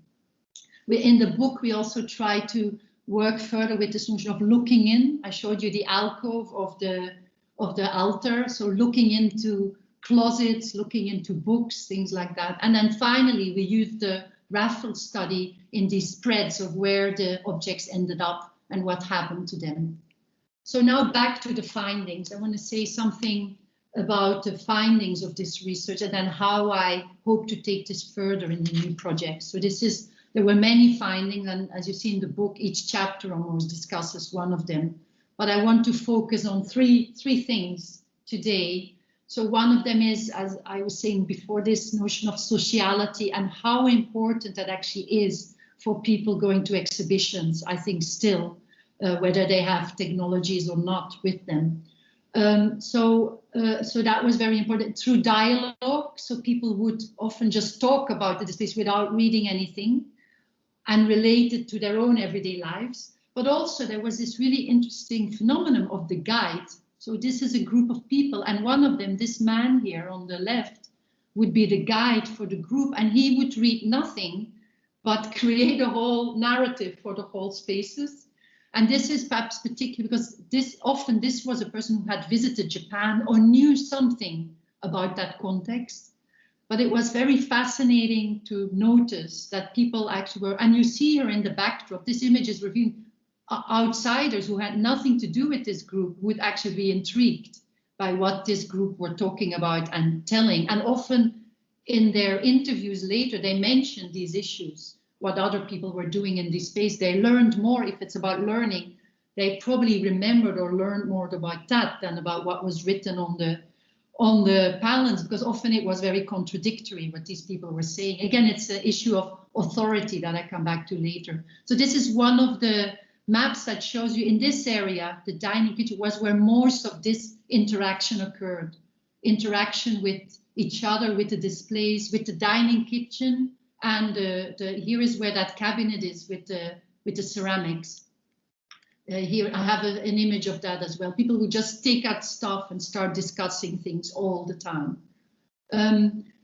In the book, we also try to work further with this notion of looking in. I showed you the alcove of the altar, so looking into closets, looking into books, things like that. And then finally, we used the raffle study in these spreads of where the objects ended up and what happened to them. So now back to the findings. I want to say something about the findings of this research and then how I hope to take this further in the new project. So there were many findings, and as you see in the book, each chapter almost discusses one of them. But I want to focus on three things today. So one of them is, as I was saying before, this notion of sociality and how important that actually is for people going to exhibitions, I think still, whether they have technologies or not with them. So that was very important through dialogue. So people would often just talk about the displays without reading anything and relate it to their own everyday lives. But also there was this really interesting phenomenon of the guide. So this is a group of people, and one of them, this man here on the left, would be the guide for the group, and he would read nothing but create a whole narrative for the whole spaces. And this is perhaps particular because this was a person who had visited Japan or knew something about that context. But it was very fascinating to notice that people actually were, and you see here in the backdrop, this image is revealing outsiders who had nothing to do with this group would actually be intrigued by what this group were talking about and telling. And often in their interviews later, they mentioned these issues, what other people were doing in this space. They learned more. If it's about learning, they probably remembered or learned more about that than about what was written on the panels, because often it was very contradictory what these people were saying. Again, it's an issue of authority that I come back to later. So this is one of the maps that shows you in this area, the dining kitchen was where most of this interaction occurred. Interaction with each other, with the displays, with the dining kitchen, and here is where that cabinet is with the ceramics. Here I have an image of that as well. People who just take out stuff and start discussing things all the time.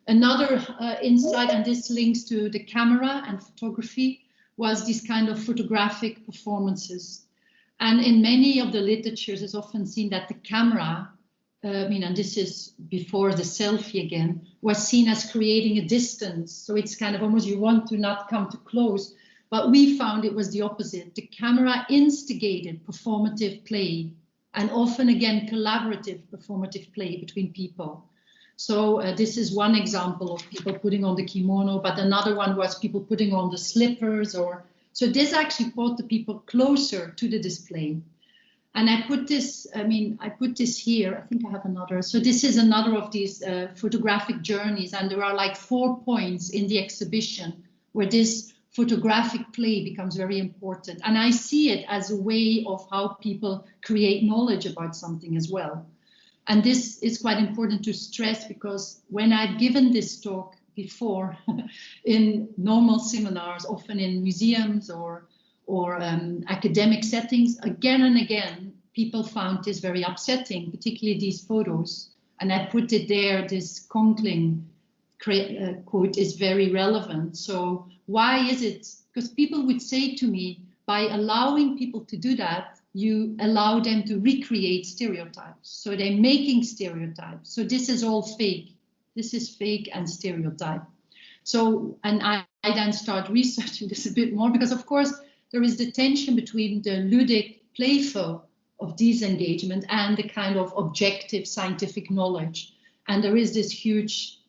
Another insight, and this links to the camera and photography, was this kind of photographic performances. And in many of the literatures, it's often seen that the camera and this is before the selfie again, was seen as creating a distance. So it's kind of almost you want to not come too close. But we found it was the opposite. The camera instigated performative play, and often again collaborative performative play between people. So this is one example of people putting on the kimono, but another one was people putting on the slippers. So this actually brought the people closer to the display. And I put this here. I think I have another. So this is another of these photographic journeys, and there are like 4 points in the exhibition where this photographic play becomes very important. And I see it as a way of how people create knowledge about something as well. And this is quite important to stress, because when I've given this talk before in normal seminars, often in museums or academic settings, again and again, people found this very upsetting, particularly these photos. And I put it there, this Conkling quote is very relevant. So why is it? Because people would say to me, by allowing people to do that, you allow them to recreate stereotypes. So they're making stereotypes. So this is all fake. This is fake and stereotype. So, and I then start researching this a bit more, because of course there is the tension between the ludic, playful of disengagement and the kind of objective scientific knowledge. And there is this huge,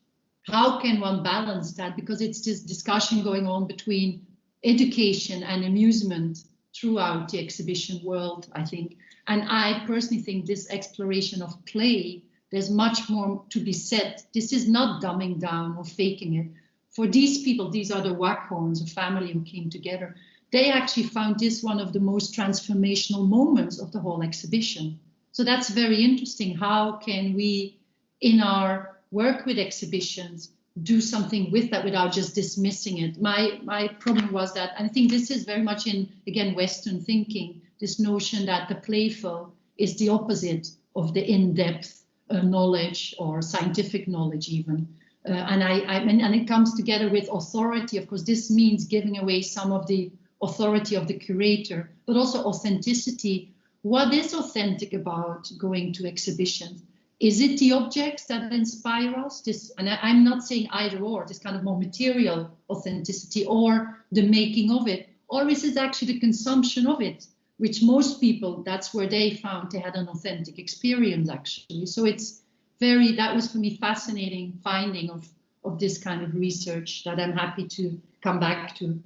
how can one balance that? Because it's this discussion going on between education and amusement throughout the exhibition world, I think. And I personally think this exploration of play, there's much more to be said. This is not dumbing down or faking it. For these people, these are the Wackhorns, a family who came together. They actually found this one of the most transformational moments of the whole exhibition. So that's very interesting. How can we, in our work with exhibitions, do something with that without just dismissing it? My problem was that, and I think this is very much in, again, Western thinking, this notion that the playful is the opposite of the in-depth knowledge or scientific knowledge even. And it comes together with authority. Of course, this means giving away some of the authority of the curator, but also authenticity. What is authentic about going to exhibitions? Is it the objects that inspire us? This, and I'm not saying either or, this kind of more material authenticity, or the making of it, or is it actually the consumption of it, which most people, that's where they found they had an authentic experience actually. So it's very, that was for me fascinating finding of this kind of research that I'm happy to come back to.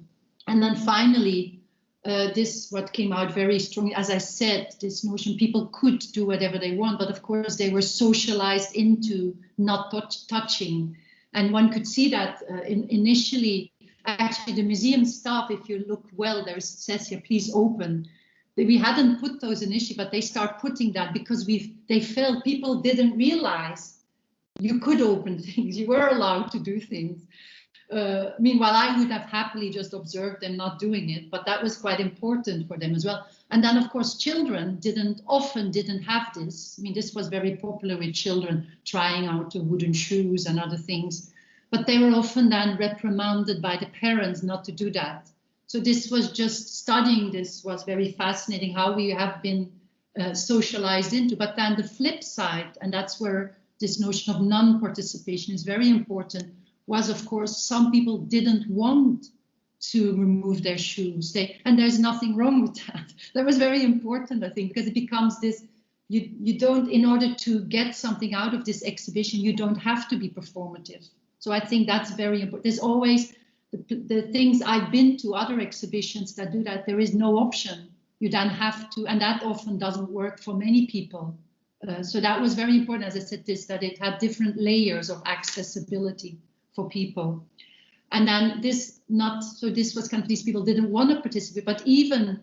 And then finally, this what came out very strongly, as I said, this notion people could do whatever they want, but of course they were socialized into not touching. And one could see that initially, actually the museum staff, if you look well, there says here, please open. We hadn't put those initially, but they start putting that because they felt people didn't realize you could open things, you were allowed to do things. Meanwhile, I would have happily just observed them not doing it, but that was quite important for them as well. And then, of course, children often didn't have this. I mean, this was very popular with children trying out the wooden shoes and other things, but they were often then reprimanded by the parents not to do that. So this was just studying this was very fascinating, how we have been socialized into. But then the flip side, and that's where this notion of non-participation is very important, was, of course, some people didn't want to remove their shoes. And there's nothing wrong with that. That was very important, I think, because it becomes this, you don't, in order to get something out of this exhibition, you don't have to be performative. So I think that's very important. There's always the things I've been to other exhibitions that do that. There is no option. You then have to, and that often doesn't work for many people. So that was very important, as I said, that it had different layers of accessibility for people. And then this was kind of, these people didn't want to participate, but even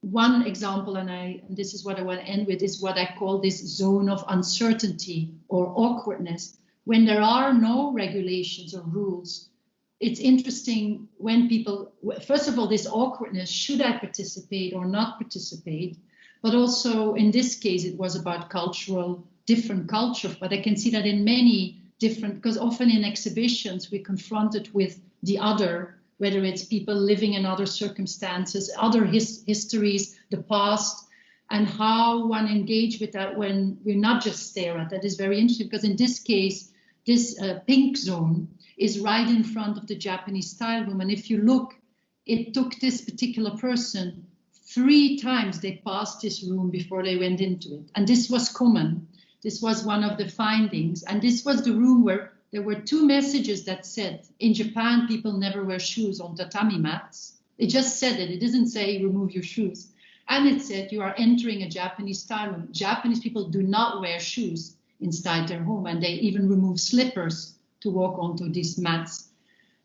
one example, and this is what I want to end with, is what I call this zone of uncertainty or awkwardness. When there are no regulations or rules, it's interesting when people, first of all, this awkwardness, should I participate or not participate? But also in this case, it was about different culture, but I can see that in many different, because often in exhibitions we're confronted with the other, whether it's people living in other circumstances, other histories, the past, and how one engage with that when we not just stare at that is very interesting, because in this case, this pink zone is right in front of the Japanese style room. And if you look, it took this particular person 3 times they passed this room before they went into it. And this was common. This was one of the findings. And this was the room where there were 2 messages that said, in Japan, people never wear shoes on tatami mats. It just said it. It didn't say remove your shoes. And it said you are entering a Japanese style room. Japanese people do not wear shoes inside their home, and they even remove slippers to walk onto these mats.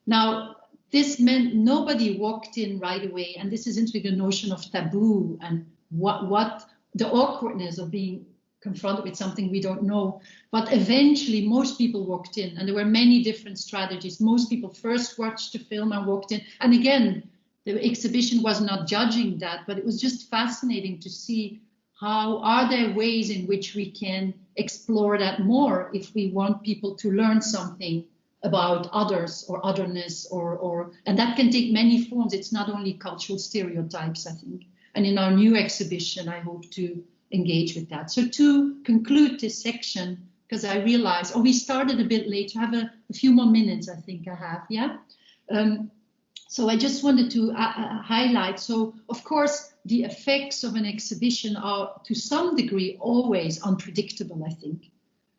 Now, this meant nobody walked in right away, and this is into the notion of taboo and what the awkwardness of being confronted with something we don't know. But eventually, most people walked in, and there were many different strategies. Most people first watched the film and walked in, and again, the exhibition was not judging that, but it was just fascinating to see how are there ways in which we can explore that more if we want people to learn something about others or otherness, and that can take many forms. It's not only cultural stereotypes, I think. And in our new exhibition, I hope to engage with that. So to conclude this section, because I realized, we started a bit late. I have a few more minutes, I think I have, yeah? So I just wanted to highlight, so of course, the effects of an exhibition are to some degree always unpredictable, I think.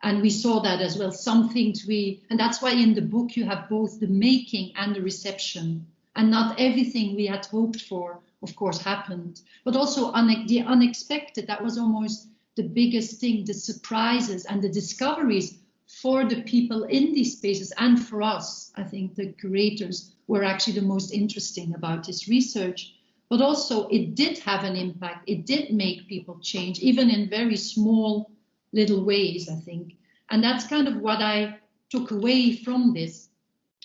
And we saw that as well. Some things and that's why in the book you have both the making and the reception. And not everything we had hoped for, of course, happened. But also the unexpected, that was almost the biggest thing, the surprises and the discoveries for the people in these spaces and for us. I think the curators were actually the most interesting about this research. But also it did have an impact. It did make people change, even in very small little ways, I think. And that's kind of what I took away from this.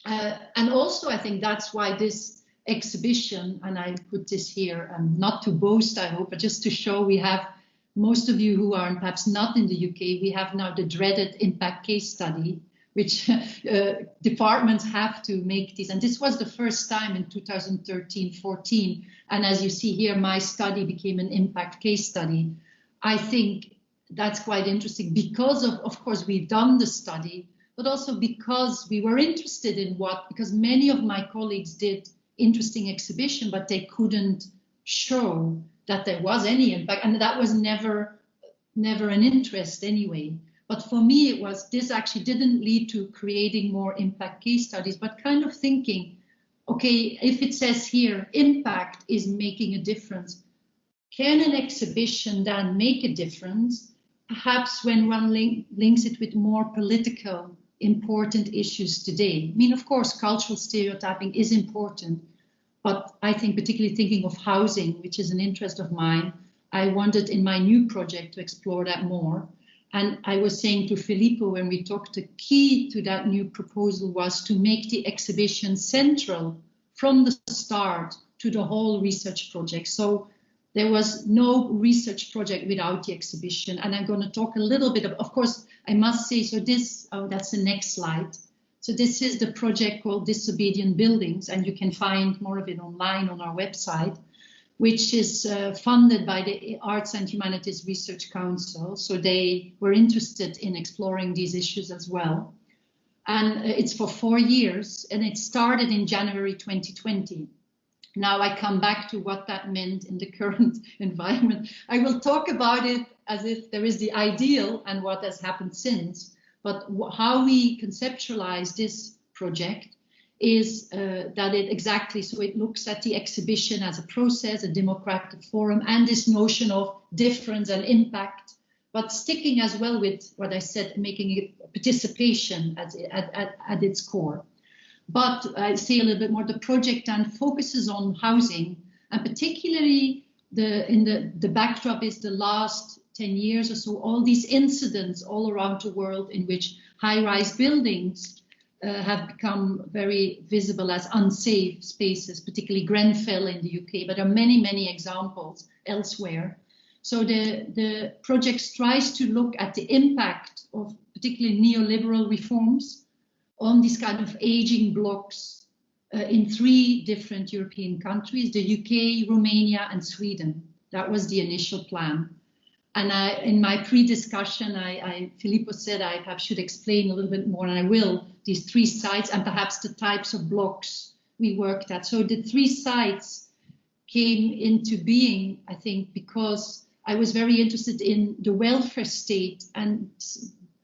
And also, I think that's why this exhibition, and I put this here, not to boast, I hope, but just to show we have, most of you who are perhaps not in the UK, we have now the dreaded impact case study, which departments have to make these. And this was the first time in 2013-14. And as you see here, my study became an impact case study. I think that's quite interesting because of course, we've done the study, but also because we were interested in because many of my colleagues did interesting exhibition, but they couldn't show that there was any impact. And that was never an interest anyway. But for me, this actually didn't lead to creating more impact case studies, but kind of thinking, okay, if it says here, impact is making a difference, can an exhibition then make a difference? Perhaps when one links it with more political, important issues today. I mean, of course, cultural stereotyping is important, but I think particularly thinking of housing, which is an interest of mine, I wanted in my new project to explore that more. And I was saying to Filippo when we talked, the key to that new proposal was to make the exhibition central from the start to the whole research project. So there was no research project without the exhibition. And I'm going to talk a little bit of course, I must say, so this, that's the next slide. So this is the project called Disobedient Buildings, and you can find more of it online on our website, which is funded by the Arts and Humanities Research Council. So they were interested in exploring these issues as well. And it's for 4 years, and it started in January 2020. Now I come back to what that meant in the current environment. I will talk about it as if there is the ideal and what has happened since, but how we conceptualize this project is that it looks at the exhibition as a process, a democratic forum, and this notion of difference and impact, but sticking as well with what I said, making it participation at its core. But I say a little bit more, the project then focuses on housing, and particularly the backdrop is the last 10 years or so, all these incidents all around the world in which high-rise buildings have become very visible as unsafe spaces, particularly Grenfell in the UK, but there are many, many examples elsewhere. So the project tries to look at the impact of particularly neoliberal reforms on these kind of aging blocks in 3 different European countries, the UK, Romania, and Sweden. That was the initial plan. And in my pre-discussion, Filippo said I perhaps should explain a little bit more, and I will, these 3 sites and perhaps the types of blocks we worked at. So the 3 sites came into being, I think, because I was very interested in the welfare state and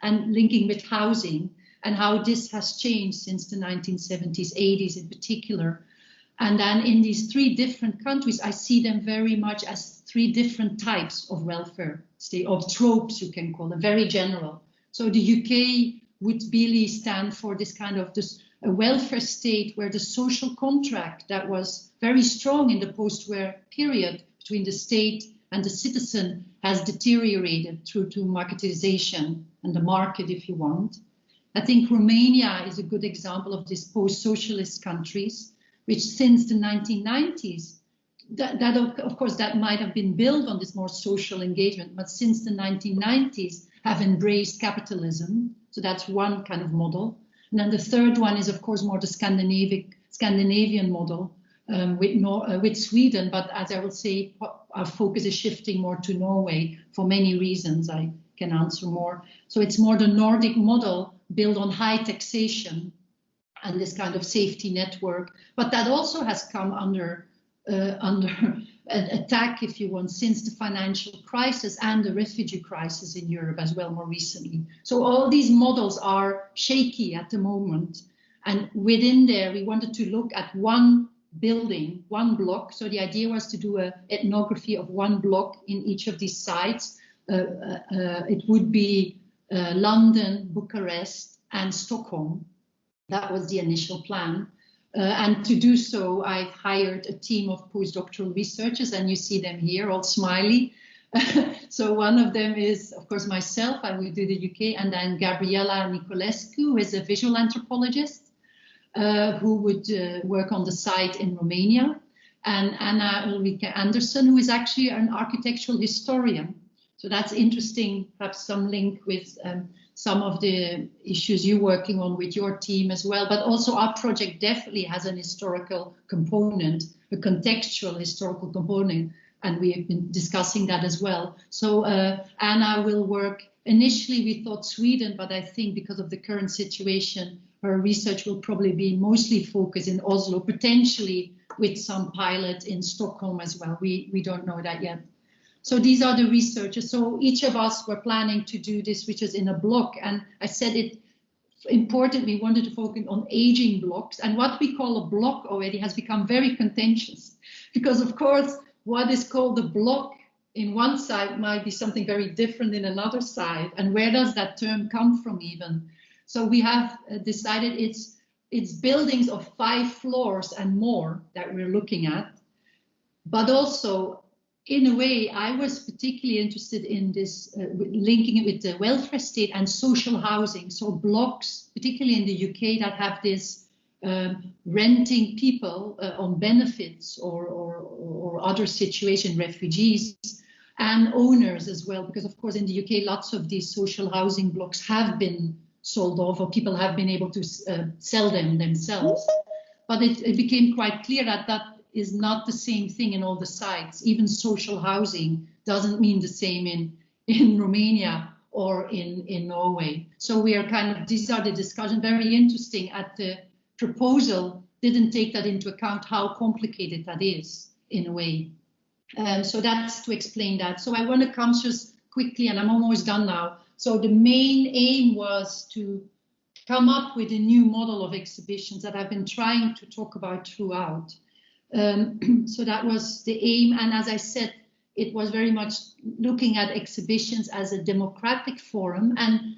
linking with housing and how this has changed since the 1970s, 80s in particular. And then in these 3 different countries, I see them very much as 3 different types of welfare state, of tropes, you can call them, very general. So the UK would really stand for this kind of a welfare state where the social contract that was very strong in the post-war period between the state and the citizen has deteriorated through to marketization and the market, if you want. I think Romania is a good example of these post-socialist countries, which since the 1990s, that of course that might have been built on this more social engagement, but since the 1990s have embraced capitalism. So that's one kind of model. And then the third one is of course more the Scandinavian model with Sweden, but as I will say, our focus is shifting more to Norway for many reasons. I can answer more. So it's more the Nordic model built on high taxation and this kind of safety network, but that also has come under attack, if you want, since the financial crisis and the refugee crisis in Europe as well more recently. So all these models are shaky at the moment, and within there we wanted to look at one building, one block. So the idea was to do an ethnography of one block in each of these sites. It would be London, Bucharest and Stockholm. That was the initial plan. And to do so, I've hired a team of postdoctoral researchers, and you see them here, all smiley. So one of them is, of course, myself. I will do the UK, and then Gabriela Nicolescu, who is a visual anthropologist, who would work on the site in Romania, and Anna Ulrike Andersson, who is actually an architectural historian. So that's interesting, perhaps some link with some of the issues you're working on with your team as well, but also our project definitely has an historical component, a contextual historical component, and we have been discussing that as well. So Anna will work, initially we thought Sweden, but I think because of the current situation, her research will probably be mostly focused in Oslo, potentially with some pilot in Stockholm as well. We don't know that yet. So these are the researchers. So each of us were planning to do this, which is in a block. And I said it important, we wanted to focus on aging blocks. And what we call a block already has become very contentious. Because of course, what is called a block in one side might be something very different in another side. And where does that term come from even? So we have decided it's buildings of 5 floors and more that we're looking at. But also, in a way, I was particularly interested in this, linking it with the welfare state and social housing. So blocks, particularly in the UK, that have this renting people on benefits or other situation, refugees, and owners as well. Because of course, in the UK, lots of these social housing blocks have been sold off, or people have been able to sell them themselves. But it became quite clear that that is not the same thing in all the sites. Even social housing doesn't mean the same in Romania or in Norway. So we are kind of, these are the discussions, very interesting. At the proposal, didn't take that into account, how complicated that is in a way. So that's to explain that. So I want to come just quickly, and I'm almost done now. So the main aim was to come up with a new model of exhibitions that I've been trying to talk about throughout. So that was the aim, and as I said, it was very much looking at exhibitions as a democratic forum and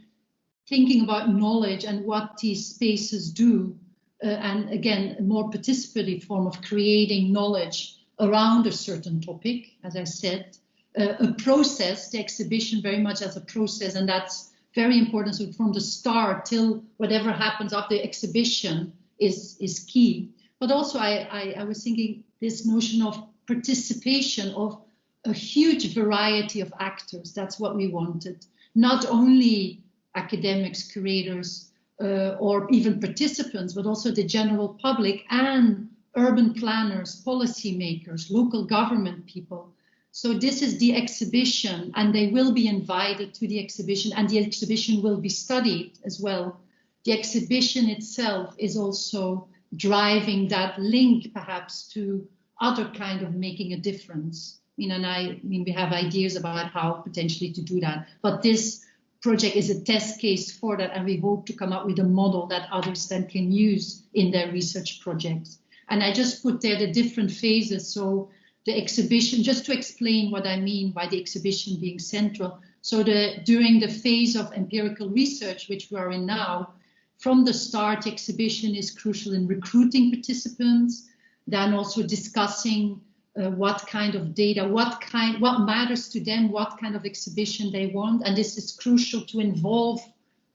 thinking about knowledge and what these spaces do, and again, a more participatory form of creating knowledge around a certain topic, as I said, a process, the exhibition very much as a process, and that's very important. So from the start till whatever happens after the exhibition is key. But also I was thinking this notion of participation of a huge variety of actors. That's what we wanted. Not only academics, curators, or even participants, but also the general public and urban planners, policymakers, local government people, So this is the exhibition, and they will be invited to the exhibition, and the exhibition will be studied as well. The exhibition itself is also driving that link perhaps to other kind of making a difference. We have ideas about how potentially to do that, but this project is a test case for that, and we hope to come up with a model that others then can use in their research projects. And I just put there the different phases. So the exhibition, just to explain what I mean by the exhibition being central. So during the phase of empirical research, which we are in now, from the start, the exhibition is crucial in recruiting participants, then also discussing what kind of data, what matters to them, what kind of exhibition they want. And this is crucial to involve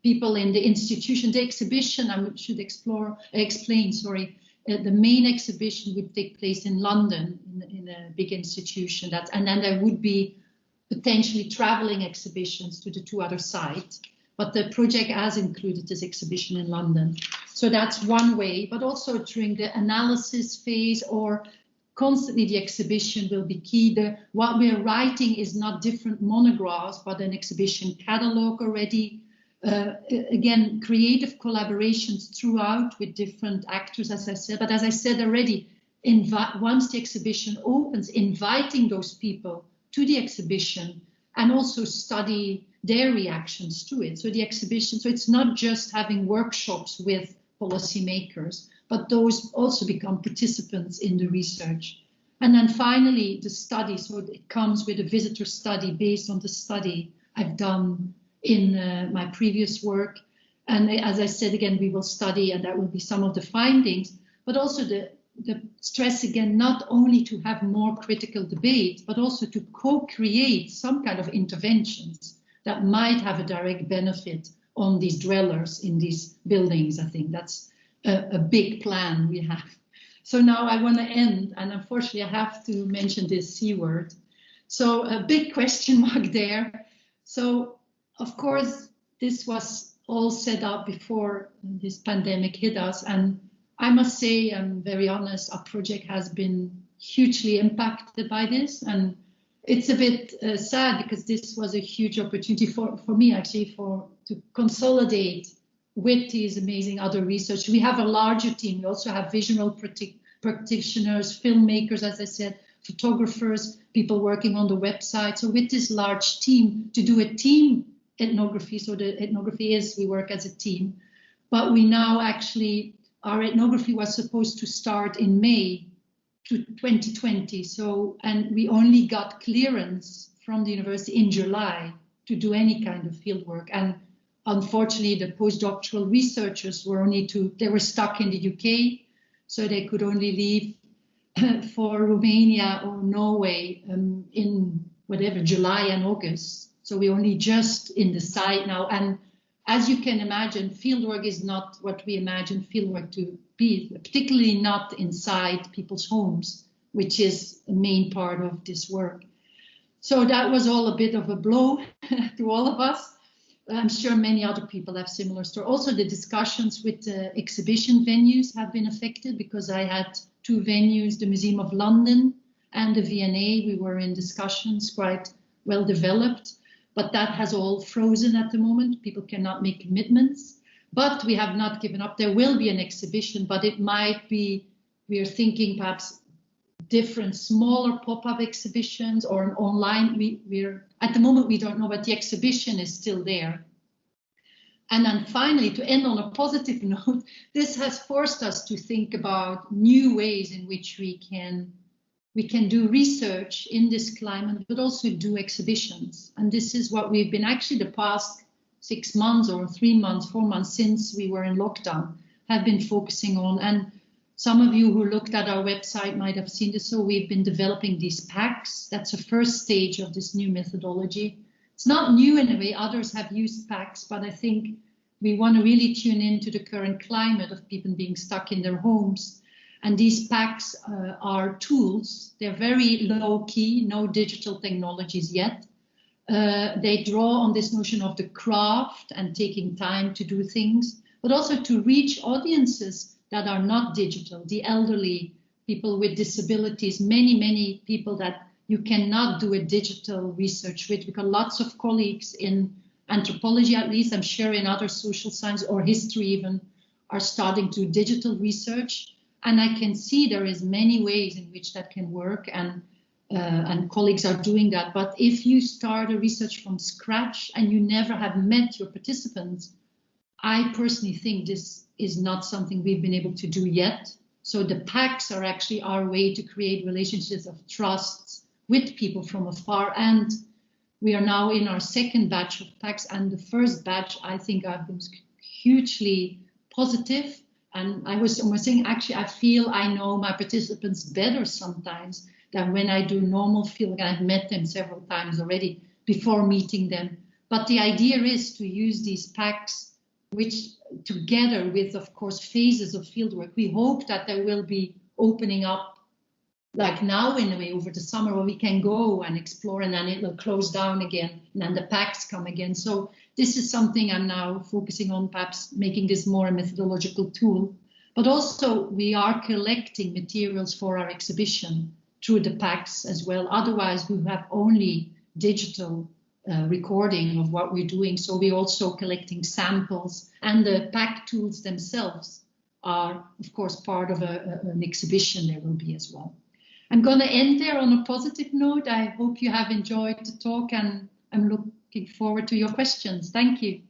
people in the institution. The exhibition, I should explain, the main exhibition would take place in London in a big institution, and then there would be potentially traveling exhibitions to the two other sites. But the project has included this exhibition in London. So that's one way, but also during the analysis phase or constantly the exhibition will be key. What we're writing is not different monographs, but an exhibition catalog already. Again, creative collaborations throughout with different actors, as I said. But as I said already, once the exhibition opens, inviting those people to the exhibition and also study their reactions to it. So the exhibition, so it's not just having workshops with policymakers, but those also become participants in the research. And then finally, the study. So it comes with a visitor study based on the study I've done in my previous work. And as I said, again, we will study, and that will be some of the findings, but also the stress again, not only to have more critical debate, but also to co-create some kind of interventions that might have a direct benefit on these dwellers in these buildings. I think that's a big plan we have. So now I want to end, and unfortunately I have to mention this C word. So a big question mark there. So of course, this was all set up before this pandemic hit us. And I must say, I'm very honest, our project has been hugely impacted by this. And it's a bit sad because this was a huge opportunity for me, actually, to consolidate with these amazing other research. We have a larger team. We also have visual practitioners, filmmakers, as I said, photographers, people working on the website. So with this large team, to do a team ethnography, so the ethnography is, we work as a team, but we now actually, our ethnography was supposed to start in May 2020. So, and we only got clearance from the university in July to do any kind of field work. And unfortunately, the postdoctoral researchers they were stuck in the UK, so they could only leave for Romania or Norway in whatever, July and August. So we're only just in the site now. And as you can imagine, fieldwork is not what we imagine fieldwork to be, particularly not inside people's homes, which is a main part of this work. So that was all a bit of a blow to all of us. I'm sure many other people have similar stories. Also, the discussions with the exhibition venues have been affected because I had two venues, the Museum of London and the V&A. We were in discussions quite well developed, but that has all frozen at the moment. People cannot make commitments, but we have not given up. There will be an exhibition, but it might be, we are thinking perhaps different smaller pop-up exhibitions or an online. We're at the moment we don't know, but the exhibition is still there. And then finally, to end on a positive note, this has forced us to think about new ways in which we can do research in this climate, but also do exhibitions. And this is what we've been actually the past 6 months or 3 months, 4 months since we were in lockdown, have been focusing on. And some of you who looked at our website might have seen this. So we've been developing these packs. That's the first stage of this new methodology. It's not new in a way, others have used packs, but I think we want to really tune into the current climate of people being stuck in their homes. And these packs are tools. They're very low key, no digital technologies yet. They draw on this notion of the craft and taking time to do things, but also to reach audiences that are not digital, the elderly, people with disabilities, many people that you cannot do a digital research with, because lots of colleagues in anthropology, at least, I'm sure in other social science or history even, are starting to do digital research. And I can see there is many ways in which that can work, and colleagues are doing that. But if you start a research from scratch and you never have met your participants, I personally think this is not something we've been able to do yet. So the packs are actually our way to create relationships of trust with people from afar. And we are now in our second batch of packs, and the first batch, I think, have been hugely positive. And I was saying, actually, I feel I know my participants better sometimes than when I do normal field. I've met them several times already before meeting them. But the idea is to use these packs, which together with, of course, phases of fieldwork, we hope that there will be opening up, like now in a way, over the summer, where we can go and explore, and then it will close down again, and then the packs come again. So this is something I'm now focusing on, perhaps making this more a methodological tool. But also we are collecting materials for our exhibition through the packs as well. Otherwise, we have only digital recording of what we're doing. So we're also collecting samples, and the pack tools themselves are, of course, part of an exhibition there will be as well. I'm going to end there on a positive note. I hope you have enjoyed the talk, and I'm looking forward to your questions. Thank you.